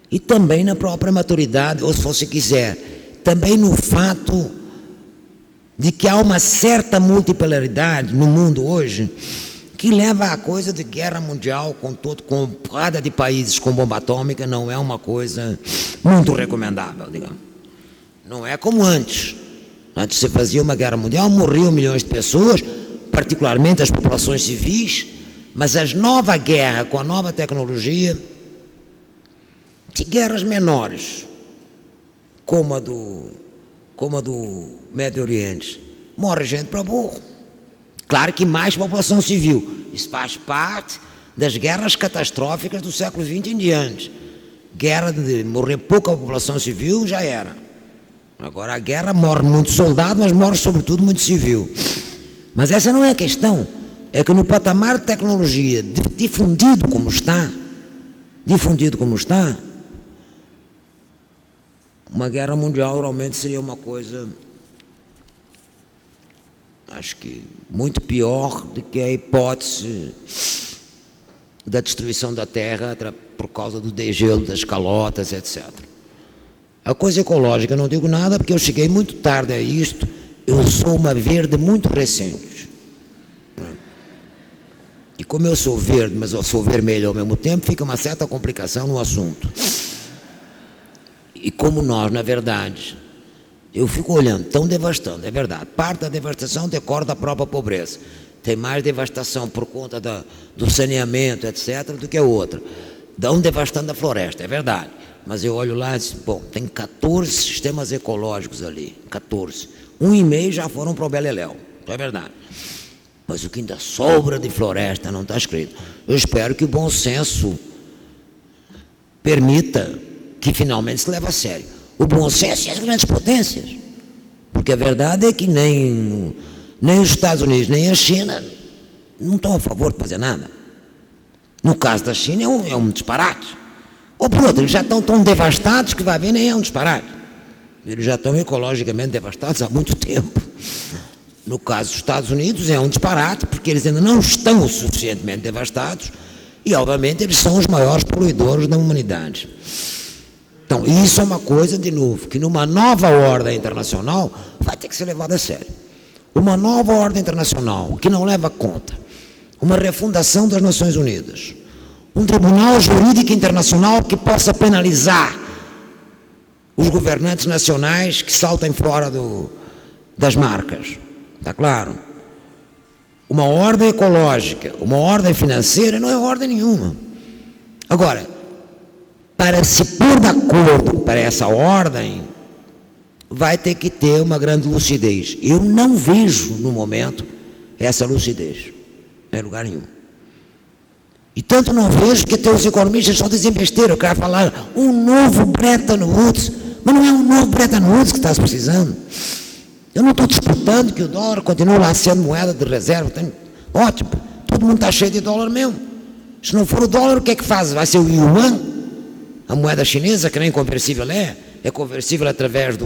E também na própria maturidade, ou se você quiser, também no fato de que há uma certa multipolaridade no mundo hoje que leva à coisa de guerra mundial com porrada de países com bomba atômica. Não é uma coisa muito recomendável, digamos. Não é como antes. Antes se fazia uma guerra mundial, morriam milhões de pessoas, particularmente as populações civis, mas as nova guerra com a nova tecnologia, de guerras menores, como a do Médio Oriente, morre gente para burro. Claro que mais população civil. Isso faz parte das guerras catastróficas do século XX em diante. Guerra de morrer pouca população civil já era. Agora a guerra morre muito soldado, mas morre sobretudo muito civil. Mas essa não é a questão. É que no patamar de tecnologia difundido como está, uma guerra mundial realmente seria uma coisa, acho que muito pior do que a hipótese da destruição da Terra por causa do degelo das calotas, etc. A coisa ecológica, eu não digo nada porque eu cheguei muito tarde a isto. Eu sou uma verde muito recente. E como eu sou verde, mas eu sou vermelho ao mesmo tempo, fica uma certa complicação no assunto. E como nós, na verdade, Eu fico olhando, estão devastando, é verdade. Parte da devastação decorre da própria pobreza. Tem mais devastação por conta do saneamento, etc., do que a outra. Estão devastando a floresta, é verdade. Mas eu olho lá e digo, bom, tem 14 sistemas ecológicos ali, 14. 1,5 já foram para o Beleléu, é verdade. Mas o que ainda sobra de floresta não está escrito. Eu espero que o bom senso permita que finalmente se leve a sério. O bom senso e as grandes potências. Porque a verdade é que nem os Estados Unidos, nem a China não estão a favor de fazer nada. No caso da China é um disparate. Ou por outro, eles já estão tão devastados que vai ver, nem é um disparate. Eles já estão ecologicamente devastados há muito tempo. No caso dos Estados Unidos é um disparate, porque eles ainda não estão suficientemente devastados e, obviamente, eles são os maiores poluidores da humanidade. Então, isso é uma coisa, de novo, que numa nova ordem internacional vai ter que ser levada a sério. Uma nova ordem internacional que não leva conta uma refundação das Nações Unidas, um tribunal jurídico internacional que possa penalizar os governantes nacionais que saltem fora das marcas, está claro? Uma ordem ecológica, uma ordem financeira, não é ordem nenhuma. Agora, para se pôr de acordo para essa ordem, vai ter que ter uma grande lucidez. Eu não vejo, no momento, essa lucidez, em lugar nenhum. E tanto não vejo que até os economistas só dizem besteira. Eu quero falar um novo Bretton Woods, mas não é um novo Bretton Woods que está se precisando. Eu não estou disputando que o dólar continue lá sendo moeda de reserva. Ótimo, todo mundo está cheio de dólar mesmo. Se não for o dólar, o que é que faz? Vai ser o yuan, a moeda chinesa, que nem conversível é conversível através de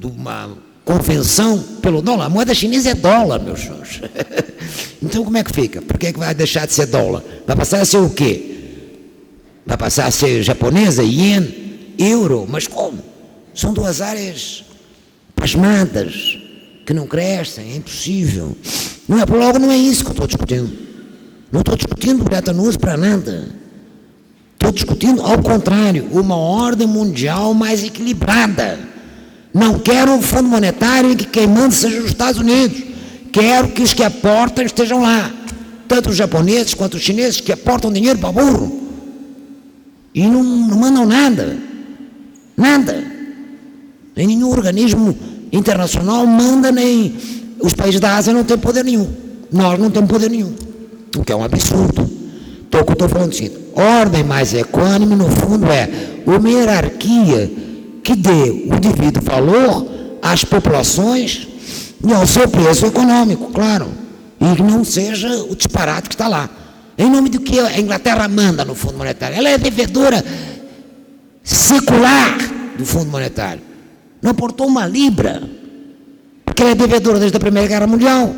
uma convenção pelo dólar. A moeda chinesa é dólar, meus senhores. Então como é que fica? Por que é que vai deixar de ser dólar? Vai passar a ser o quê? Vai passar a ser japonesa, ien, euro, mas como? São duas áreas pasmadas, que não crescem, é impossível. Não é, por logo não é isso que eu estou discutindo. Não estou discutindo Bretton Woods para nada. Estou discutindo, ao contrário, uma ordem mundial mais equilibrada. Não quero um fundo monetário em que quem manda seja os Estados Unidos. Quero que os que aportam estejam lá. Tanto os japoneses quanto os chineses que aportam dinheiro para burro. E não mandam nada. Nada. Nem nenhum organismo internacional manda, nem os países da Ásia não têm poder nenhum. Nós não temos poder nenhum. O que é um absurdo. Então, o que eu estou falando é o seguinte: ordem mais equânime, no fundo, é uma hierarquia que dê o devido valor às populações e ao seu preço econômico, claro. E que não seja o disparate que está lá. Em nome do que a Inglaterra manda no Fundo Monetário. Ela é devedora secular do Fundo Monetário. Não aportou uma libra, porque ela é devedora desde a Primeira Guerra Mundial.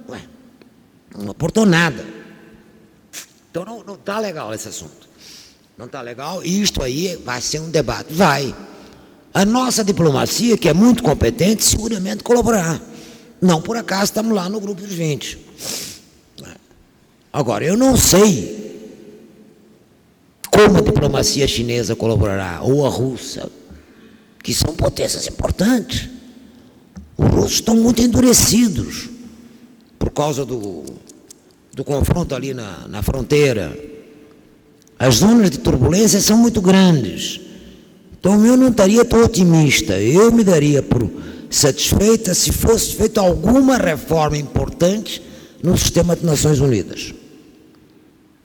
Ué, não aportou nada. Então não está legal esse assunto. Não está legal, e isto aí vai ser um debate. Vai. A nossa diplomacia, que é muito competente, seguramente colaborará. Não por acaso estamos lá no grupo dos 20. Agora, eu não sei como a diplomacia chinesa colaborará, ou a russa, que são potências importantes. Os russos estão muito endurecidos por causa do confronto ali na fronteira. As zonas de turbulência são muito grandes. Então eu não estaria tão otimista. Eu me daria por satisfeita se fosse feita alguma reforma importante no sistema de Nações Unidas,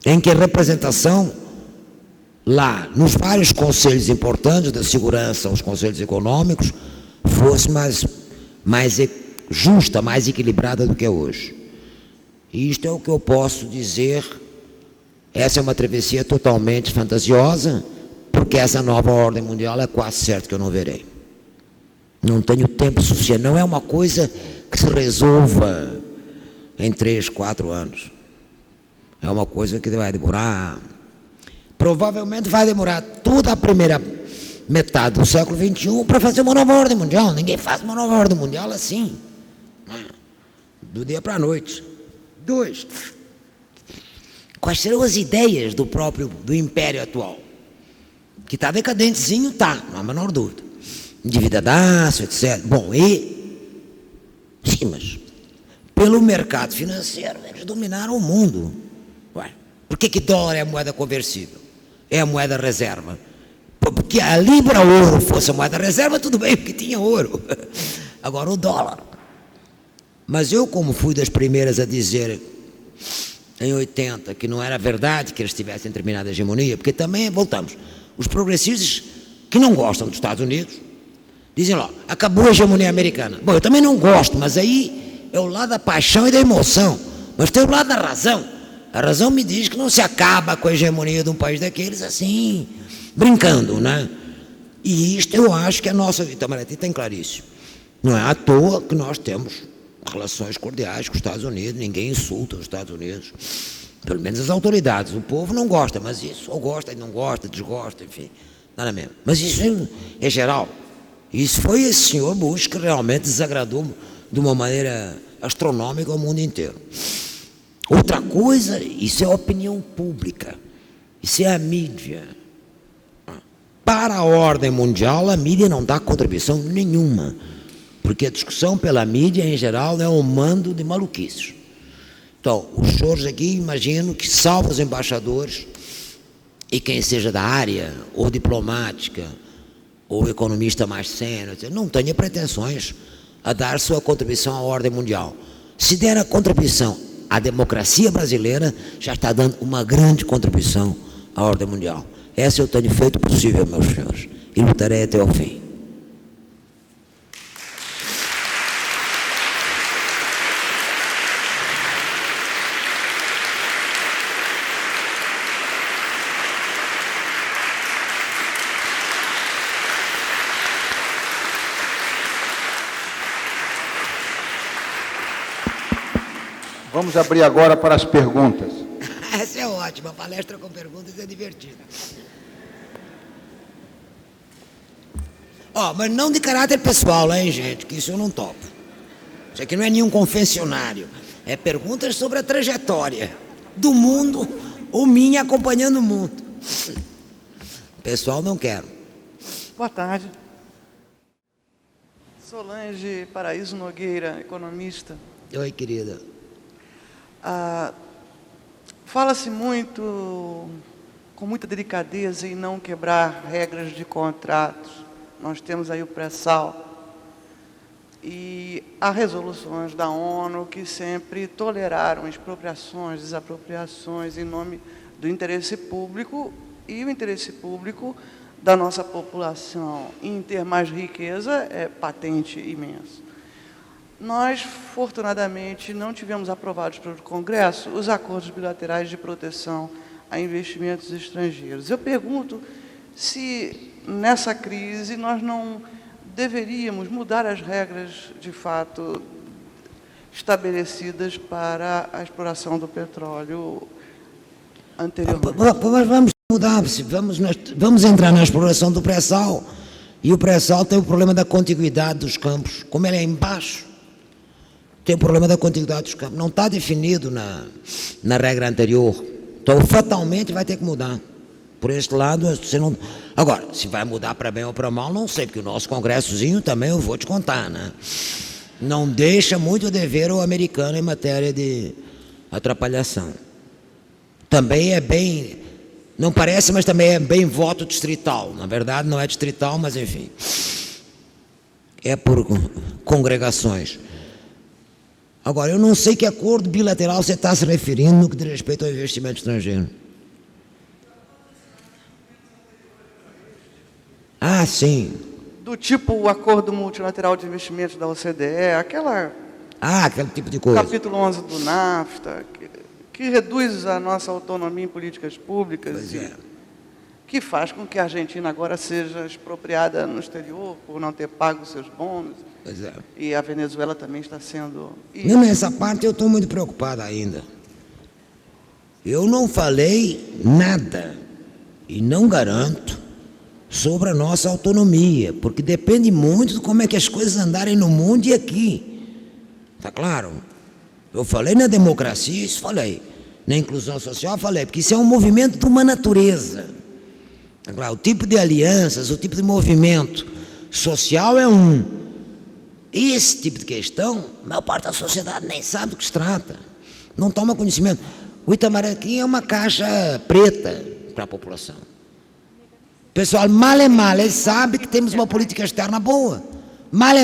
em que a representação lá, nos vários conselhos importantes da segurança, os conselhos econômicos, fosse mais justa, mais equilibrada do que é hoje. E isto é o que eu posso dizer. Essa é uma travessia totalmente fantasiosa, porque essa nova ordem mundial é quase certo que eu não verei. Não tenho tempo suficiente. Não é uma coisa que se resolva em 3, 4 anos. É uma coisa que vai demorar. Provavelmente vai demorar toda a primeira metade do século XXI para fazer uma nova ordem mundial. Ninguém faz uma nova ordem mundial assim, do dia para a noite. 2. Quais serão as ideias do império atual? Que está decadentezinho, está, não há a menor dúvida. endividadaço, etc. Bom, sim, mas pelo mercado financeiro eles dominaram o mundo. Ué, por que dólar é a moeda conversível? É a moeda reserva? Porque a libra ouro fosse a moeda reserva, tudo bem, porque tinha ouro. Agora o dólar. Mas eu, como fui das primeiras a dizer em 80 que não era verdade que eles tivessem terminado a hegemonia, porque também, voltamos, os progressistas que não gostam dos Estados Unidos dizem lá, acabou a hegemonia americana. Bom, eu também não gosto, mas aí é o lado da paixão e da emoção. Mas tem o lado da razão. A razão me diz que não se acaba com a hegemonia de um país daqueles assim, brincando, né? E isto eu acho que a nossa Itamaraty tem claríssimo. Não é à toa que nós temos relações cordiais com os Estados Unidos, ninguém insulta os Estados Unidos, pelo menos as autoridades. O povo não gosta, mas isso, ou gosta e não gosta, desgosta, enfim, nada mesmo. Mas isso é geral. Isso foi esse senhor Bush que realmente desagradou de uma maneira astronômica ao mundo inteiro. Outra coisa, isso é a opinião pública, isso é a mídia. Para a ordem mundial, a mídia não dá contribuição nenhuma, porque a discussão pela mídia, em geral, é um mando de maluquices. Então, os senhores aqui, imagino que, salvo os embaixadores, e quem seja da área, ou diplomática, ou economista mais sênior, não tenha pretensões a dar sua contribuição à ordem mundial. Se der a contribuição à democracia brasileira, já está dando uma grande contribuição à ordem mundial. Essa eu tenho feito possível, meus senhores, e lutarei até o fim. Vamos abrir agora para as perguntas. Essa é ótima, a palestra com perguntas é divertida. Mas não de caráter pessoal, hein, gente, que isso eu não topo. Isso aqui não é nenhum confessionário. É perguntas sobre a trajetória do mundo, ou minha acompanhando o mundo. Pessoal, não quero. Boa tarde. Solange Paraíso Nogueira, economista. Oi, querida. Fala-se muito, com muita delicadeza, em não quebrar regras de contratos. Nós temos aí o pré-sal. E há resoluções da ONU que sempre toleraram expropriações, desapropriações em nome do interesse público, e o interesse público da nossa população em ter mais riqueza é patente imenso. Nós, fortunadamente, não tivemos aprovados pelo Congresso os acordos bilaterais de proteção a investimentos estrangeiros. Eu pergunto se, nessa crise, nós não deveríamos mudar as regras, de fato, estabelecidas para a exploração do petróleo anteriormente. Vamos mudar, vamos entrar na exploração do pré-sal, e o pré-sal tem o problema da contiguidade dos campos. Como ele é embaixo, tem o problema da contiguidade dos campos. Não está definido na regra anterior. Então, fatalmente, vai ter que mudar. Por este lado, você não... Agora, se vai mudar para bem ou para mal, não sei, porque o nosso congressozinho também eu vou te contar, né? Não deixa muito a dever ao americano em matéria de atrapalhação. Também é bem... Não parece, mas também é bem voto distrital. Na verdade, não é distrital, mas enfim. É por congregações. Agora, eu não sei que acordo bilateral você está se referindo no que diz respeito ao investimento estrangeiro. Ah, sim. Do tipo o Acordo Multilateral de Investimentos da OCDE, aquele tipo de coisa. Capítulo 11 do NAFTA, que reduz a nossa autonomia em políticas públicas, que faz com que a Argentina agora seja expropriada no exterior por não ter pago seus bônus. Pois é. E a Venezuela também está sendo... Não, nessa parte eu estou muito preocupado ainda. Eu não falei nada, e não garanto, sobre a nossa autonomia, porque depende muito de como é que as coisas andarem no mundo e aqui. Está claro? Eu falei na democracia, isso falei. Na inclusão social, falei, porque isso é um movimento de uma natureza. Tá claro? O tipo de alianças, o tipo de movimento social é um. Esse tipo de questão, a maior parte da sociedade nem sabe do que se trata, não toma conhecimento. O Itamaraty é uma caixa preta para a população. O pessoal, mal sabe que temos uma política externa boa. Mal.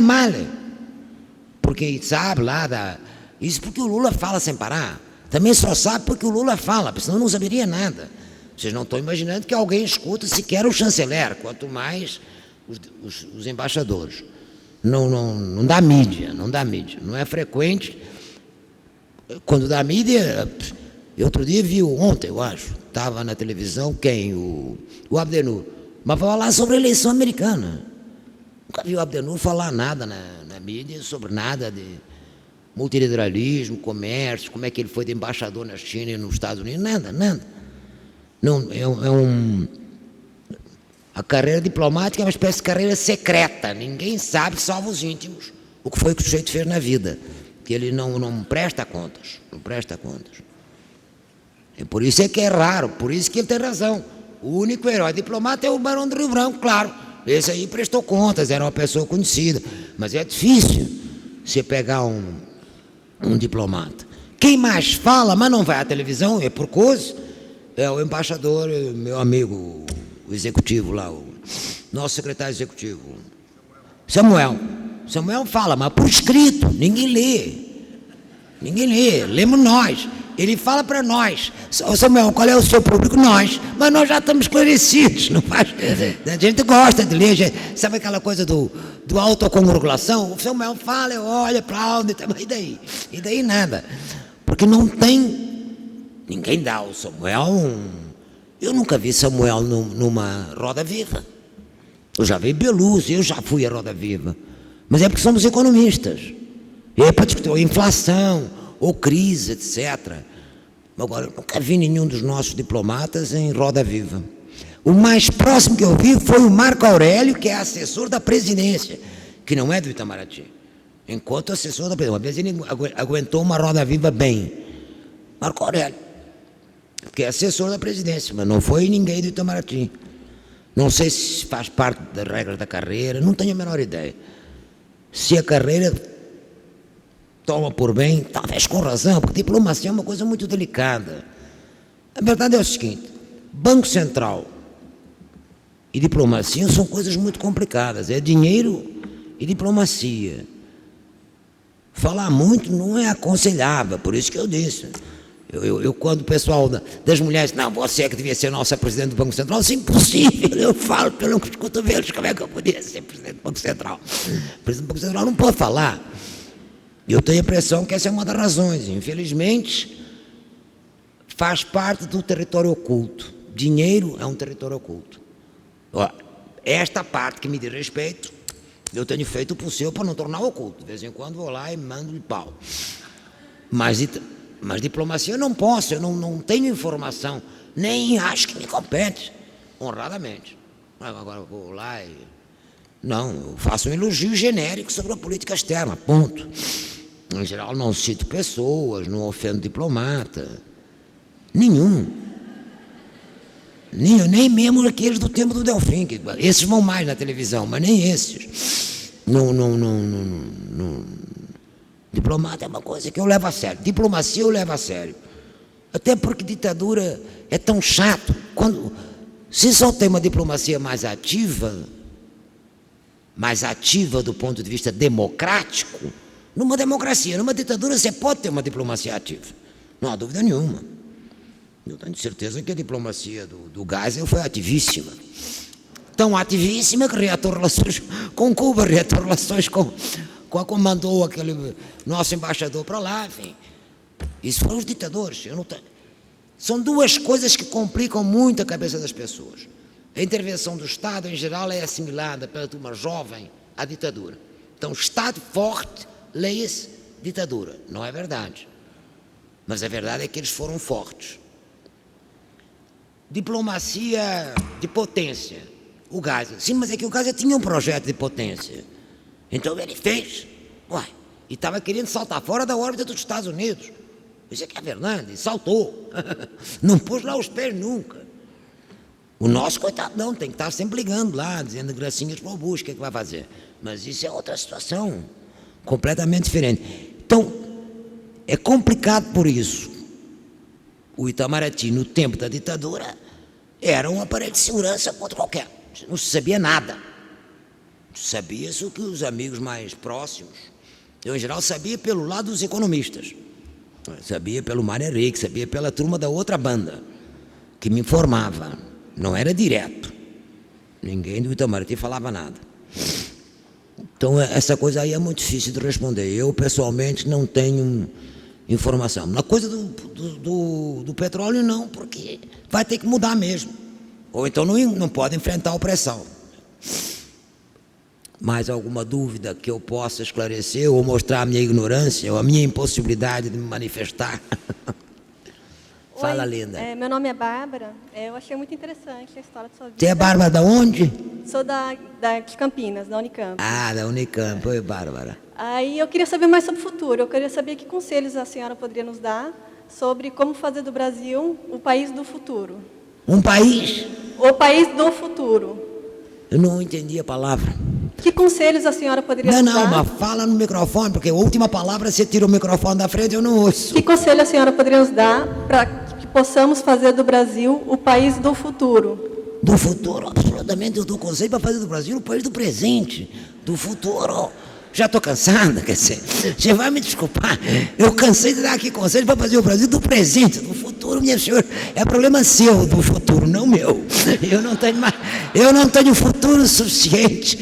Porque sabe lá, isso porque o Lula fala sem parar. Também só sabe porque o Lula fala, porque senão não saberia nada. Vocês não estão imaginando que alguém escuta sequer o chanceler, quanto mais os embaixadores. Não dá mídia, não é frequente. Quando dá mídia, eu outro dia vi, ontem eu acho, estava na televisão, o Abdenur, mas vai falar sobre a eleição americana. Nunca vi o Abdenur falar nada na mídia sobre nada de multilateralismo, comércio, como é que ele foi de embaixador na China e nos Estados Unidos, nada. Não, a carreira diplomática é uma espécie de carreira secreta, ninguém sabe, salvo os íntimos, o que foi que o sujeito fez na vida, que ele não presta contas, E por isso é que é raro, por isso que ele tem razão. O único herói diplomata é o Barão do Rio Branco, claro, esse aí prestou contas, era uma pessoa conhecida, mas é difícil você pegar um diplomata. Quem mais fala, mas não vai à televisão, é por coisa, é o embaixador, meu amigo, o executivo lá, o nosso secretário executivo, Samuel fala, mas por escrito, ninguém lê, lemos nós, ele fala para nós, Samuel, qual é o seu público? Nós, mas nós já estamos esclarecidos, não faz, a gente gosta de ler, sabe aquela coisa do autocongratulação? O Samuel fala, eu olho, aplaudo, e daí nada, porque não tem, ninguém dá ao Samuel eu nunca vi Samuel numa roda viva. Eu já vi Beluso, eu já fui à roda viva. Mas é porque somos economistas. É para discutir ou inflação, ou crise, etc. Agora, eu nunca vi nenhum dos nossos diplomatas em roda viva. O mais próximo que eu vi foi o Marco Aurélio, que é assessor da presidência, que não é do Itamaraty. Enquanto assessor da presidência. Uma vez ele aguentou uma roda viva bem. Marco Aurélio, que é assessor da presidência, mas não foi ninguém do Itamaraty. Não sei se faz parte das regras da carreira, não tenho a menor ideia. Se a carreira toma por bem, talvez com razão, porque diplomacia é uma coisa muito delicada. A verdade é o seguinte, Banco Central e diplomacia são coisas muito complicadas, é dinheiro e diplomacia. Falar muito não é aconselhável, por isso que eu disse. Eu quando o pessoal das mulheres, não, você é que devia ser nossa presidente do Banco Central, isso é impossível, eu falo pelos cotovelos, como é que eu podia ser presidente do Banco Central? O presidente do Banco Central não pode falar. Eu tenho a impressão que essa é uma das razões, infelizmente, faz parte do território oculto. Dinheiro é um território oculto. Ó, esta parte que me diz respeito, eu tenho feito o possível para não tornar oculto. De vez em quando vou lá e mando-lhe pau. Mas diplomacia eu não posso, eu não tenho informação, nem acho que me compete, honradamente. Agora eu vou lá e... Não, eu faço um elogio genérico sobre a política externa, ponto. Em geral não cito pessoas, não ofendo diplomata, nenhum. Nem mesmo aqueles do tempo do Delfim, que esses vão mais na televisão, mas nem esses. Não. Diplomata é uma coisa que eu levo a sério. Diplomacia eu levo a sério. Até porque ditadura é tão chato. Se só tem uma diplomacia mais ativa do ponto de vista democrático, numa democracia, numa ditadura, você pode ter uma diplomacia ativa. Não há dúvida nenhuma. Eu tenho certeza que a diplomacia do Geisel foi ativíssima. Tão ativíssima que reatou relações com Cuba, reatou relações com mandou aquele nosso embaixador para lá, enfim. Isso foram os ditadores. São duas coisas que complicam muito a cabeça das pessoas. A intervenção do Estado, em geral, é assimilada pela turma jovem à ditadura. Então, Estado forte, leia-se ditadura. Não é verdade. Mas a verdade é que eles foram fortes. Diplomacia de potência. O Geisel. Sim, mas é que o Geisel tinha um projeto de potência. Então ele fez, e estava querendo saltar fora da órbita dos Estados Unidos. Isso é que é verdade, saltou. Não pôs lá os pés nunca. O nosso coitado não, tem que estar sempre ligando lá, dizendo gracinhas para o Bush, o que vai fazer? Mas isso é outra situação, completamente diferente. Então, é complicado por isso. O Itamaraty, no tempo da ditadura, era um aparelho de segurança contra qualquer. Não se sabia nada. Sabia-se o que os amigos mais próximos, eu em geral sabia pelo lado dos economistas, sabia pelo Mário Henrique, sabia pela turma da outra banda, que me informava, não era direto. Ninguém do Itamaraty falava nada. Então, essa coisa aí é muito difícil de responder. Eu, pessoalmente, não tenho informação. Na coisa do petróleo, não, porque vai ter que mudar mesmo. Ou então não pode enfrentar a opressão. Mais alguma dúvida que eu possa esclarecer ou mostrar a minha ignorância ou a minha impossibilidade de me manifestar? Fala, Oi, linda. Meu nome é Bárbara. Eu achei muito interessante a história da sua vida. Você é Bárbara da onde? Sou de Campinas, da Unicamp. Ah, da Unicamp. Oi, Bárbara. Aí eu queria saber mais sobre o futuro. Eu queria saber que conselhos a senhora poderia nos dar sobre como fazer do Brasil o país do futuro. Um país? O país do futuro. Eu não entendi a palavra. Que conselhos a senhora poderia nos dar? Não, mas fala no microfone, porque a última palavra você tira o microfone da frente, eu não ouço. Que conselho a senhora poderia nos dar para que possamos fazer do Brasil o país do futuro? Do futuro, absolutamente, eu dou conselho para fazer do Brasil o país do presente, do futuro. Já estou cansada, quer dizer, você vai me desculpar, eu cansei de dar aqui conselho para fazer o Brasil do presente, do futuro, minha senhora, é problema seu do futuro, não meu. Eu não tenho futuro suficiente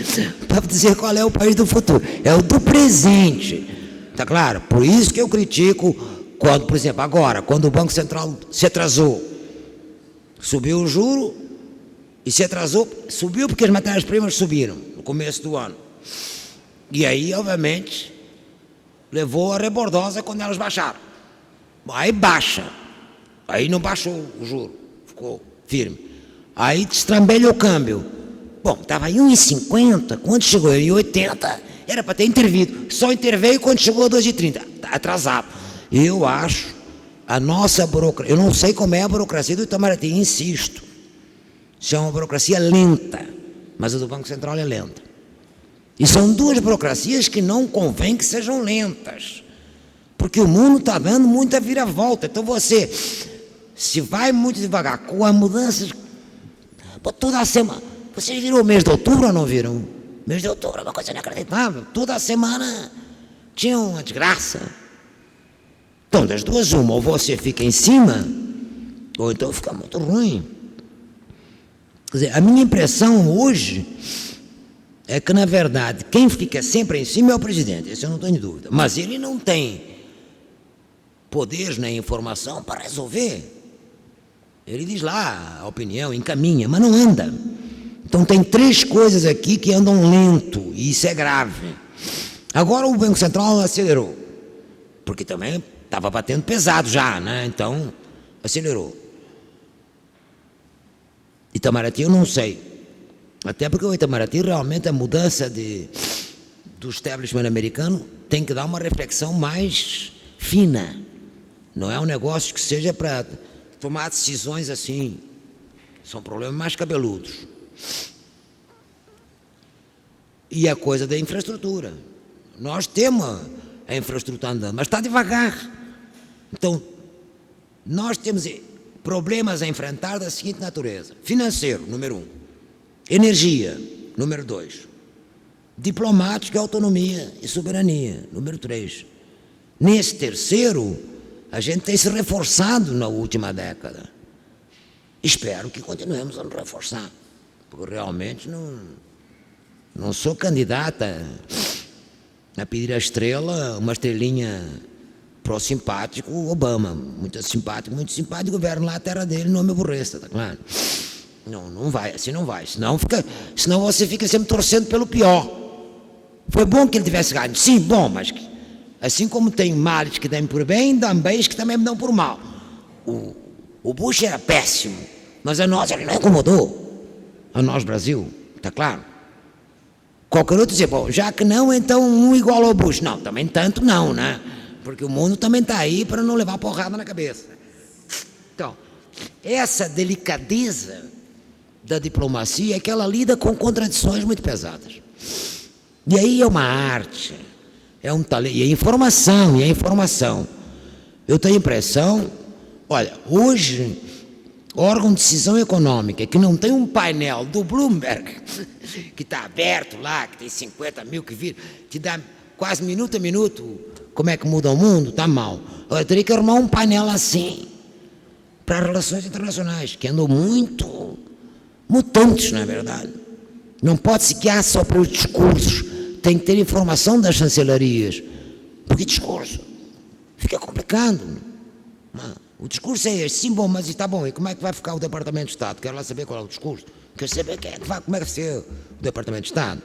para dizer qual é o país do futuro, é o do presente, tá claro? Por isso que eu critico quando, por exemplo, agora, quando o Banco Central se atrasou, subiu o juro e se atrasou, subiu porque as matérias-primas subiram no começo do ano. E aí, obviamente, levou a rebordosa quando elas baixaram. Aí baixa. Aí não baixou o juro, ficou firme. Aí destrambelhou o câmbio. Bom, estava em 1,50, quando chegou em 1,80, era para ter intervido. Só interveio quando chegou a 2,30, atrasado. Eu acho, a nossa burocracia, eu não sei como é a burocracia do Itamaraty, insisto. Isso é uma burocracia lenta, mas a do Banco Central é lenta. E são duas burocracias que não convém que sejam lentas, porque o mundo está dando muita viravolta. Então você, se vai muito devagar com as mudanças, toda a semana, vocês viram o mês de outubro ou não viram? O mês de outubro é uma coisa inacreditável, toda a semana tinha uma desgraça. Então, das duas, uma, ou você fica em cima, ou então fica muito ruim. Quer dizer, a minha impressão hoje é que, na verdade, quem fica sempre em cima é o presidente, isso eu não tenho dúvida. Mas ele não tem poderes nem informação para resolver. Ele diz lá a opinião, encaminha, mas não anda. Então tem três coisas aqui que andam lento, e isso é grave. Agora o Banco Central acelerou, porque também estava batendo pesado já, né? Então acelerou. Itamaraty eu não sei. Até porque o Itamaraty, realmente, a mudança do establishment americano tem que dar uma reflexão mais fina. Não é um negócio que seja para tomar decisões assim. São problemas mais cabeludos. E a coisa da infraestrutura. Nós temos a infraestrutura andando, mas está devagar. Então, nós temos problemas a enfrentar da seguinte natureza. Financeiro, número 1. Energia, número 2. Diplomática, autonomia e soberania, número 3. Nesse terceiro, a gente tem se reforçado na última década. Espero que continuemos a nos reforçar, porque realmente não sou candidata a pedir a estrela, uma estrelinha pro simpático Obama. Muito simpático, governo lá a terra dele, não me aborreça, tá claro? Não vai, assim não vai. Senão você fica sempre torcendo pelo pior. Foi bom que ele tivesse ganho. Sim, bom, mas assim como tem males que dão por bem, também que também me dão por mal. O Bush era péssimo, mas a nós ele não incomodou. A nós, Brasil, tá claro? Qualquer outro dizer, bom, já que não, então um igual ao Bush. Não, também tanto não, né? Porque o mundo também está aí para não levar porrada na cabeça. Então, essa delicadeza da diplomacia é que ela lida com contradições muito pesadas. E aí é uma arte, é um talento, e é informação. Eu tenho a impressão, olha, hoje, órgão de decisão econômica, que não tem um painel do Bloomberg, que está aberto lá, que tem 50 mil que viram, que dá quase minuto a minuto como é que muda o mundo, está mal. Eu teria que arrumar um painel assim, para relações internacionais, que andam muito mutantes, não é verdade? Não pode se guiar só pelos discursos, tem que ter informação das chancelarias, porque discurso fica complicado. Não. O discurso é este, sim, bom, mas está bom, e como é que vai ficar o Departamento de Estado? Quero lá saber qual é o discurso, quero saber como é que vai ser o Departamento de Estado.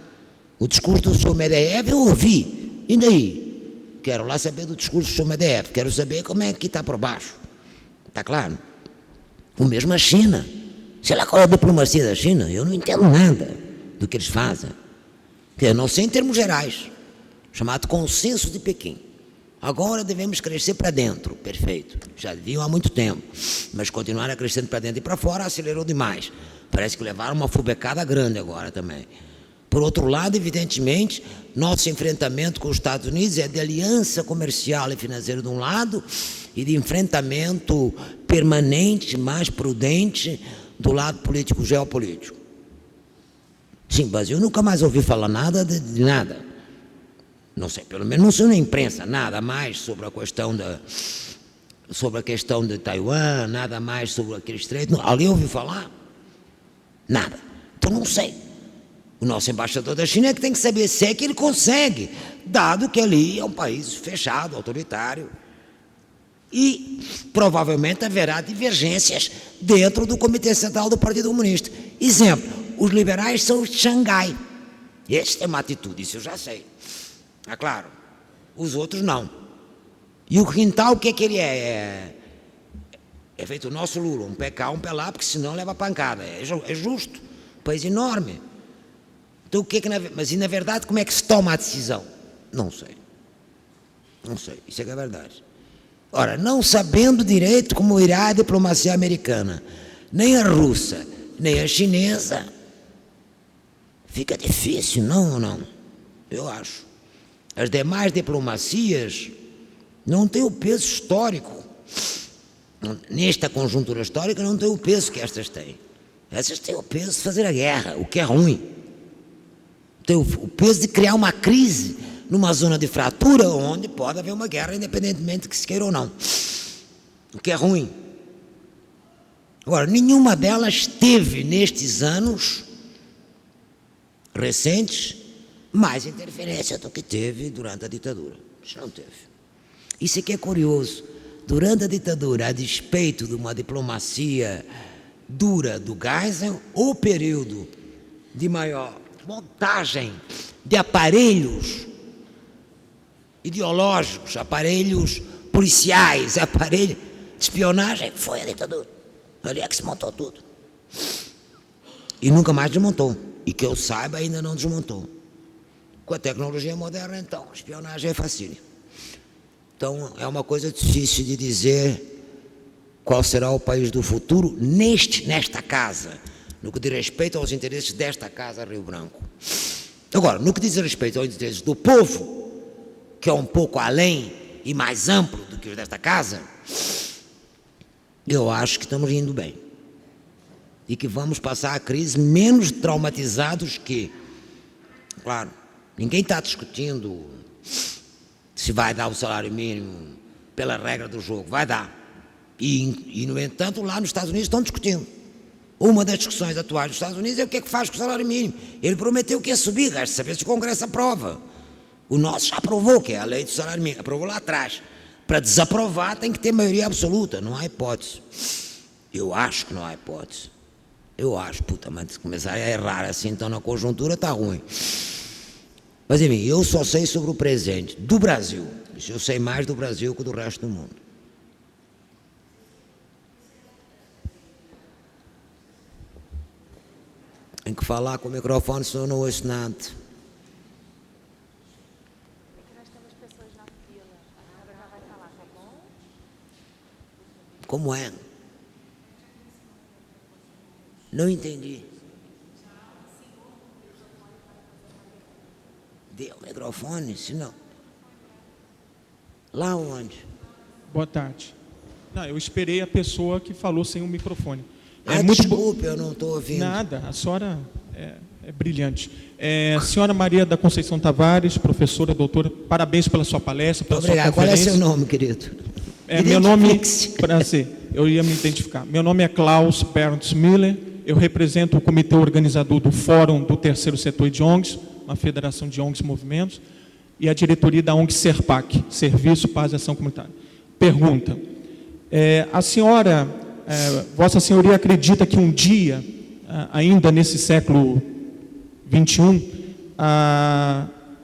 O discurso do Sr. Medvedev eu ouvi, e daí? Quero lá saber do discurso do Sr. Medvedev, quero saber como é que está por baixo. Está claro? O mesmo a China. Sei lá qual é a diplomacia da China, eu não entendo nada do que eles fazem. Eu não sei em termos gerais, chamado consenso de Pequim. Agora devemos crescer para dentro, perfeito, já deviam há muito tempo, mas continuaram crescendo para dentro e para fora acelerou demais. Parece que levaram uma fubecada grande agora também. Por outro lado, evidentemente, nosso enfrentamento com os Estados Unidos é de aliança comercial e financeira de um lado e de enfrentamento permanente, mais prudente, do lado político-geopolítico. Sim, mas eu nunca mais ouvi falar nada de nada. Não sei, pelo menos não sei na imprensa, nada mais sobre a questão de Taiwan, nada mais sobre aquele estreito. Alguém ouviu falar? Nada. Então não sei. O nosso embaixador da China é que tem que saber se é que ele consegue, dado que ali é um país fechado, autoritário. E provavelmente haverá divergências dentro do Comitê Central do Partido Comunista. Exemplo, os liberais são os de Xangai. Esse tem uma atitude, isso eu já sei. É claro, os outros não. E o Quintal, o que é que ele é? É feito o nosso Lula, um pé cá, um pé lá, porque senão leva pancada. É justo, um país enorme. Então o que é que, mas e na verdade como é que se toma a decisão? Não sei. Não sei, isso é que é verdade. Ora, não sabendo direito como irá a diplomacia americana, nem a russa, nem a chinesa, fica difícil, não ou não? Eu acho. As demais diplomacias não têm o peso histórico. Nesta conjuntura histórica não têm o peso que estas têm. Essas têm o peso de fazer a guerra, o que é ruim. Tem o peso de criar uma crise numa zona de fratura onde pode haver uma guerra, independentemente de que se queira ou não. O que é ruim. Agora, nenhuma delas teve, nestes anos recentes, mais interferência do que teve durante a ditadura. Isso não teve. Isso é que é curioso. Durante a ditadura, a despeito de uma diplomacia dura do Geisel, o período de maior montagem de aparelhos ideológicos, aparelhos policiais, aparelhos de espionagem, foi a ditadura. Ali é que se montou tudo. E nunca mais desmontou. E que eu saiba, ainda não desmontou. Com a tecnologia moderna, então, a espionagem é facílima. Então, é uma coisa difícil de dizer qual será o país do futuro nesta casa, no que diz respeito aos interesses desta casa Rio Branco. Agora, no que diz respeito aos interesses do povo, que é um pouco além e mais amplo do que os desta casa, eu acho que estamos indo bem. E que vamos passar a crise menos traumatizados que, claro, ninguém está discutindo se vai dar o salário mínimo pela regra do jogo, vai dar. E, no entanto, lá nos Estados Unidos estão discutindo. Uma das discussões atuais dos Estados Unidos é o que é que faz com o salário mínimo. Ele prometeu que ia subir, resta saber se o Congresso aprova. O nosso já aprovou, que é a lei do salário mínimo, aprovou lá atrás. Para desaprovar tem que ter maioria absoluta, não há hipótese. Eu acho que não há hipótese. Eu acho, puta, mas se começar a errar assim, então na conjuntura está ruim. Mas, enfim, eu só sei sobre o presente do Brasil. Eu sei mais do Brasil que do resto do mundo. Tem que falar com o microfone, senão eu não ouço nada. Como é? Não entendi. Deu o microfone? Se não. Lá onde? Boa tarde. Não, eu esperei a pessoa que falou sem o microfone. Desculpe, eu não estou ouvindo. Nada, a senhora é brilhante. Senhora Maria da Conceição Tavares, professora, doutora, parabéns pela sua palestra, pela Obrigado. sua conferência. Qual é seu nome, querido? Meu nome, prazer, eu ia me identificar. Meu nome é Klaus Berndt Miller, eu represento o comitê organizador do Fórum do Terceiro Setor de ONGs, uma federação de ONGs e movimentos, e a diretoria da ONG SERPAC, Serviço Paz e Ação Comunitária. Pergunta, a senhora, Vossa Senhoria acredita que um dia, ainda nesse século XXI,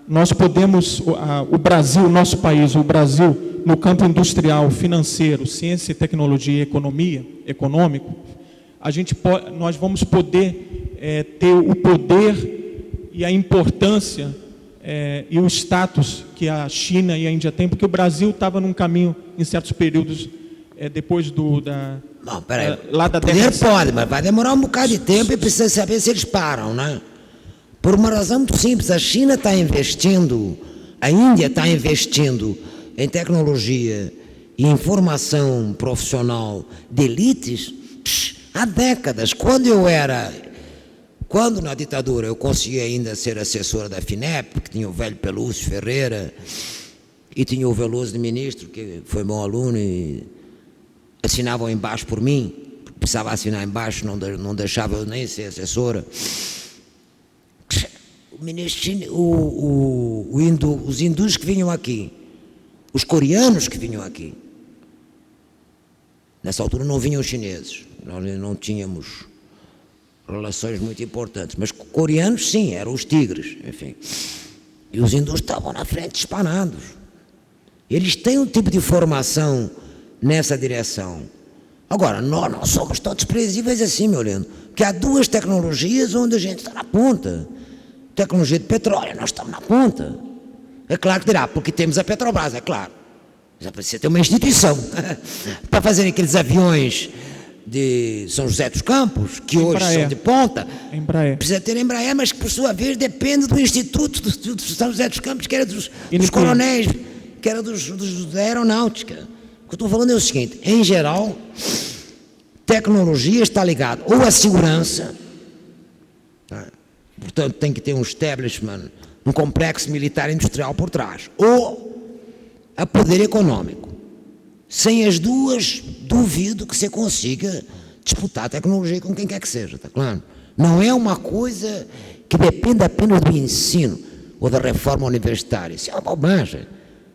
nós podemos, o Brasil, nosso país, o Brasil, no campo industrial, financeiro, ciência, tecnologia e economia, econômico, nós vamos poder ter o poder e a importância e o status que a China e a Índia têm, porque o Brasil estava num caminho, em certos períodos, depois Não, peraí. lá da Poder década... pode, mas vai demorar um bocado de tempo e precisa saber se eles param, né? Por uma razão muito simples, a China está investindo, a Índia está investindo em tecnologia e em formação profissional de elites há décadas. Quando na ditadura eu consegui ainda ser assessora da FINEP, que tinha o velho Pelúcio Ferreira e tinha o Veloso de ministro, que foi meu aluno e assinavam embaixo por mim, precisava assinar embaixo, não deixava eu nem ser assessora. O ministro, os hindus que vinham aqui, os coreanos que vinham aqui, nessa altura não vinham os chineses, nós não tínhamos relações muito importantes, mas coreanos sim, eram os tigres, enfim. E os hindus estavam na frente disparados. Eles têm um tipo de formação nessa direção. Agora, nós não somos tão desprezíveis assim, meu lindo, porque há duas tecnologias onde a gente está na ponta. Tecnologia de petróleo, nós estamos na ponta. É claro que dirá, porque temos a Petrobras, é claro. Já precisa ter uma instituição para fazer aqueles aviões de São José dos Campos, que hoje Embraer. são de ponta. Embraer. Precisa ter Embraer, mas que por sua vez depende do Instituto do São José dos Campos, que era dos coronéis, que era da aeronáutica. O que eu estou falando é o seguinte, em geral, tecnologia está ligada ou à segurança, tá? Portanto tem que ter um establishment, um complexo militar industrial por trás, ou a poder econômico. Sem as duas, duvido que você consiga disputar a tecnologia com quem quer que seja, está claro? Não é uma coisa que depende apenas do ensino ou da reforma universitária. Isso é uma bobagem.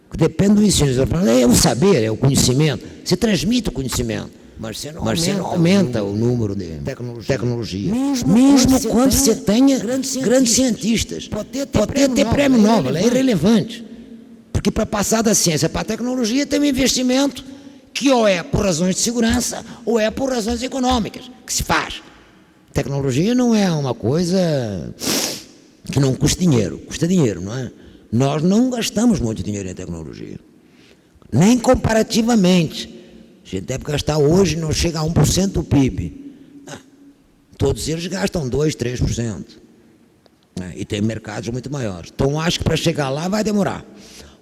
Que depende do ensino. É o saber, é o conhecimento. Você transmite o conhecimento, mas você não aumenta o número de tecnologia. Mesmo quando você tenha grandes cientistas. Pode ter prêmio Nobel, é irrelevante. Porque para passar da ciência para a tecnologia tem um investimento que ou é por razões de segurança ou é por razões econômicas que se faz. Tecnologia não é uma coisa que não custa dinheiro, não é? Nós não gastamos muito dinheiro em tecnologia, nem comparativamente. A gente deve gastar hoje, não chega a 1% do PIB. Todos eles gastam 2%, 3%. E tem mercados muito maiores. Então, acho que para chegar lá vai demorar.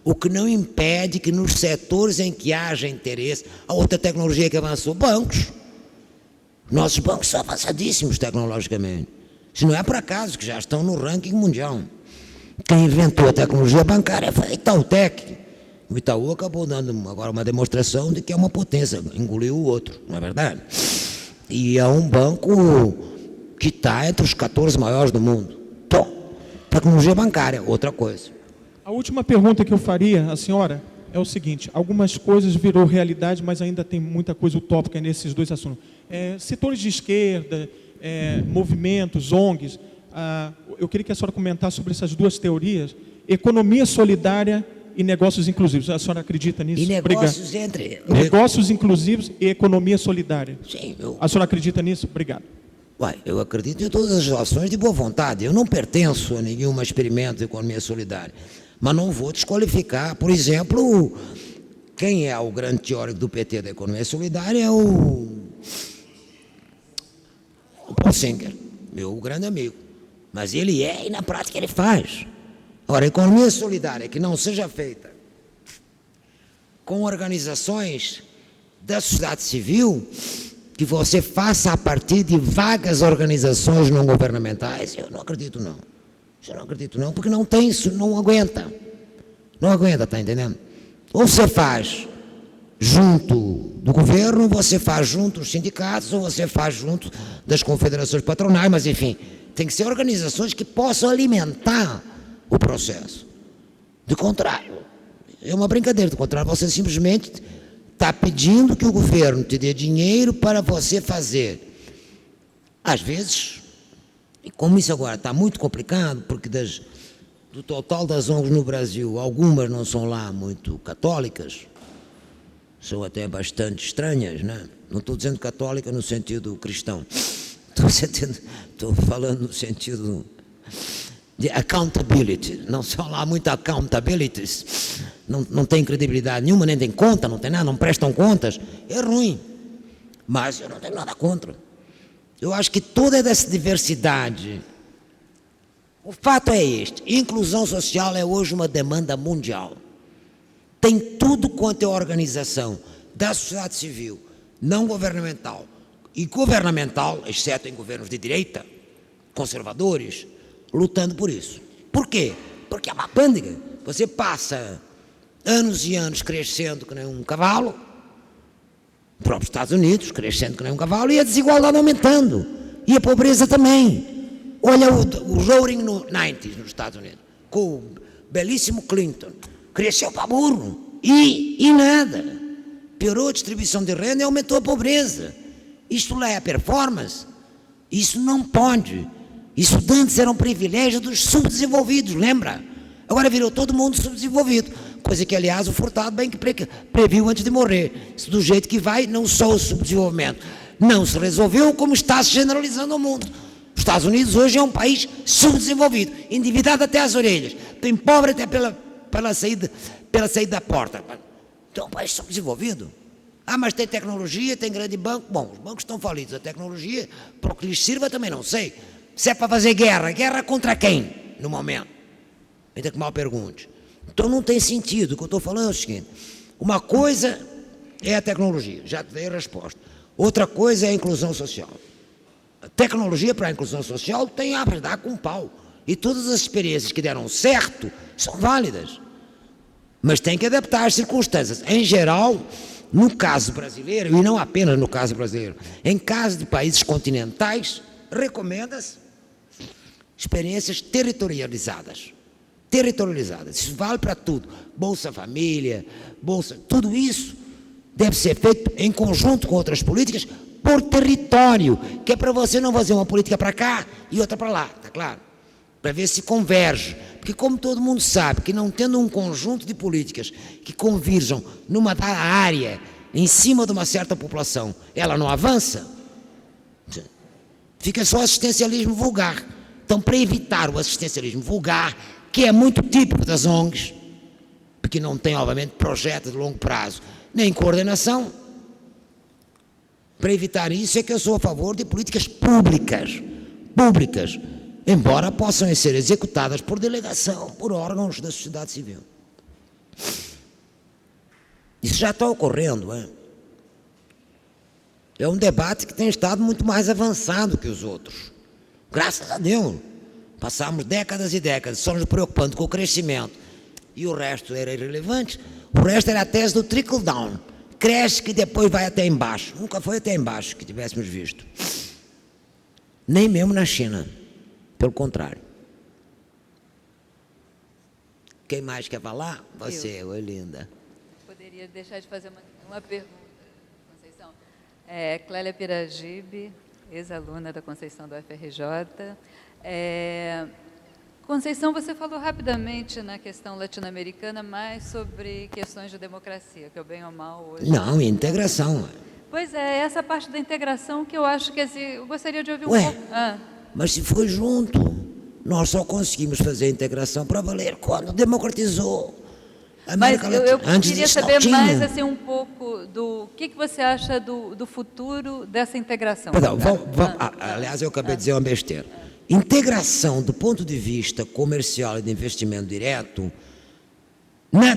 O que não impede que nos setores em que haja interesse, a outra tecnologia que avançou, bancos. Nossos bancos são avançadíssimos tecnologicamente. Se não é por acaso que já estão no ranking mundial. Quem inventou a tecnologia bancária foi a Itautec. O Itaú acabou dando agora uma demonstração de que é uma potência, engoliu o outro, não é verdade? E é um banco que está entre os 14 maiores do mundo. Então, tecnologia bancária, outra coisa. A última pergunta que eu faria à senhora é o seguinte, algumas coisas virou realidade, mas ainda tem muita coisa utópica nesses dois assuntos. Setores de esquerda, movimentos, ONGs, eu queria que a senhora comentasse sobre essas duas teorias, economia solidária e negócios inclusivos. A senhora acredita nisso? E negócios entre... Negócios inclusivos e economia solidária. Sim, A senhora acredita nisso? Obrigado. Eu acredito em todas as ações de boa vontade. Eu não pertenço a nenhum experimento de economia solidária. Mas não vou desqualificar. Por exemplo, quem é o grande teórico do PT da economia solidária é o o Paul Singer, meu grande amigo. Mas ele é, e na prática ele faz. Agora, a economia solidária que não seja feita com organizações da sociedade civil, que você faça a partir de vagas organizações não governamentais, eu não acredito não. Eu não acredito não, porque não tem isso, não aguenta. Não aguenta, tá entendendo? Ou você faz junto do governo, ou você faz junto dos sindicatos, ou você faz junto das confederações patronais, mas enfim, tem que ser organizações que possam alimentar o processo. Do contrário, é uma brincadeira, do contrário, você simplesmente está pedindo que o governo te dê dinheiro para você fazer. Às vezes, e como isso agora está muito complicado, porque do total das ONGs no Brasil, algumas não são lá muito católicas, são até bastante estranhas, né? Não estou dizendo católica no sentido cristão, estou falando no sentido de accountability, não são lá muito accountabilities, não tem credibilidade nenhuma, nem tem conta, não tem nada, não prestam contas, é ruim, mas eu não tenho nada contra. Eu acho que toda essa diversidade, o fato é este, inclusão social é hoje uma demanda mundial. Tem tudo quanto é organização da sociedade civil, não governamental e governamental, exceto em governos de direita, conservadores, lutando por isso. Por quê? Porque é uma pândega. Você passa anos e anos crescendo que nem um cavalo, os próprios Estados Unidos crescendo que nem um cavalo, e a desigualdade aumentando, e a pobreza também. Olha o Roaring no 90s nos Estados Unidos, com o belíssimo Clinton, cresceu para burro, e nada. Piorou a distribuição de renda e aumentou a pobreza. Isto lá é a performance? Isso não pode. Isso antes era um privilégio dos subdesenvolvidos, lembra? Agora virou todo mundo subdesenvolvido, coisa que, aliás, o Furtado bem que previu antes de morrer. Isso do jeito que vai, não só o subdesenvolvimento não se resolveu, como está se generalizando no mundo. Os Estados Unidos hoje é um país subdesenvolvido, endividado até as orelhas, tem pobre até pela saída da porta. Então é um país subdesenvolvido. Ah, mas tem tecnologia, tem grande banco. Bom, os bancos estão falidos, a tecnologia, para o que lhes sirva também não sei. Se é para fazer guerra contra quem, no momento? Ainda que mal pergunte. Então não tem sentido, o que eu estou falando é o seguinte, uma coisa é a tecnologia, já te dei a resposta. Outra coisa é a inclusão social. A tecnologia para a inclusão social tem a dar com pau. E todas as experiências que deram certo são válidas. Mas tem que adaptar às circunstâncias. Em geral, no caso brasileiro, e não apenas no caso brasileiro, em caso de países continentais, recomenda-se experiências territorializadas. Isso vale para tudo. Bolsa Família, tudo isso deve ser feito em conjunto com outras políticas por território, que é para você não fazer uma política para cá e outra para lá, tá claro? Para ver se converge. Porque como todo mundo sabe, que não tendo um conjunto de políticas que convirjam numa área em cima de uma certa população, ela não avança, fica só assistencialismo vulgar. Então, para evitar o assistencialismo vulgar, que é muito típico das ONGs, porque não tem, obviamente, projetos de longo prazo, nem coordenação, para evitar isso é que eu sou a favor de políticas públicas, embora possam ser executadas por delegação, por órgãos da sociedade civil. Isso já está ocorrendo, é? É um debate que tem estado muito mais avançado que os outros. Graças a Deus. Passamos décadas e décadas só nos preocupando com o crescimento e o resto era irrelevante. O resto era a tese do trickle down. Cresce que depois vai até embaixo. Nunca foi até embaixo que tivéssemos visto. Nem mesmo na China. Pelo contrário. Quem mais quer falar? Você, oi linda. Poderia deixar de fazer uma pergunta, Conceição. Clélia Piragibe, ex-aluna da Conceição da UFRJ. Conceição, você falou rapidamente na questão latino-americana, mais sobre questões de democracia, que é o bem ou mal hoje. Não, integração. Pois é, essa parte da integração que eu acho que eu gostaria de ouvir um pouco. Mas se foi junto, nós só conseguimos fazer a integração para valer quando democratizou. Mas América eu Latina. Antes queria disso, não saber tinha. mais assim, um pouco do que você acha do futuro dessa integração. Perdão, aliás, eu acabei de dizer uma besteira. Integração do ponto de vista comercial e de investimento direto,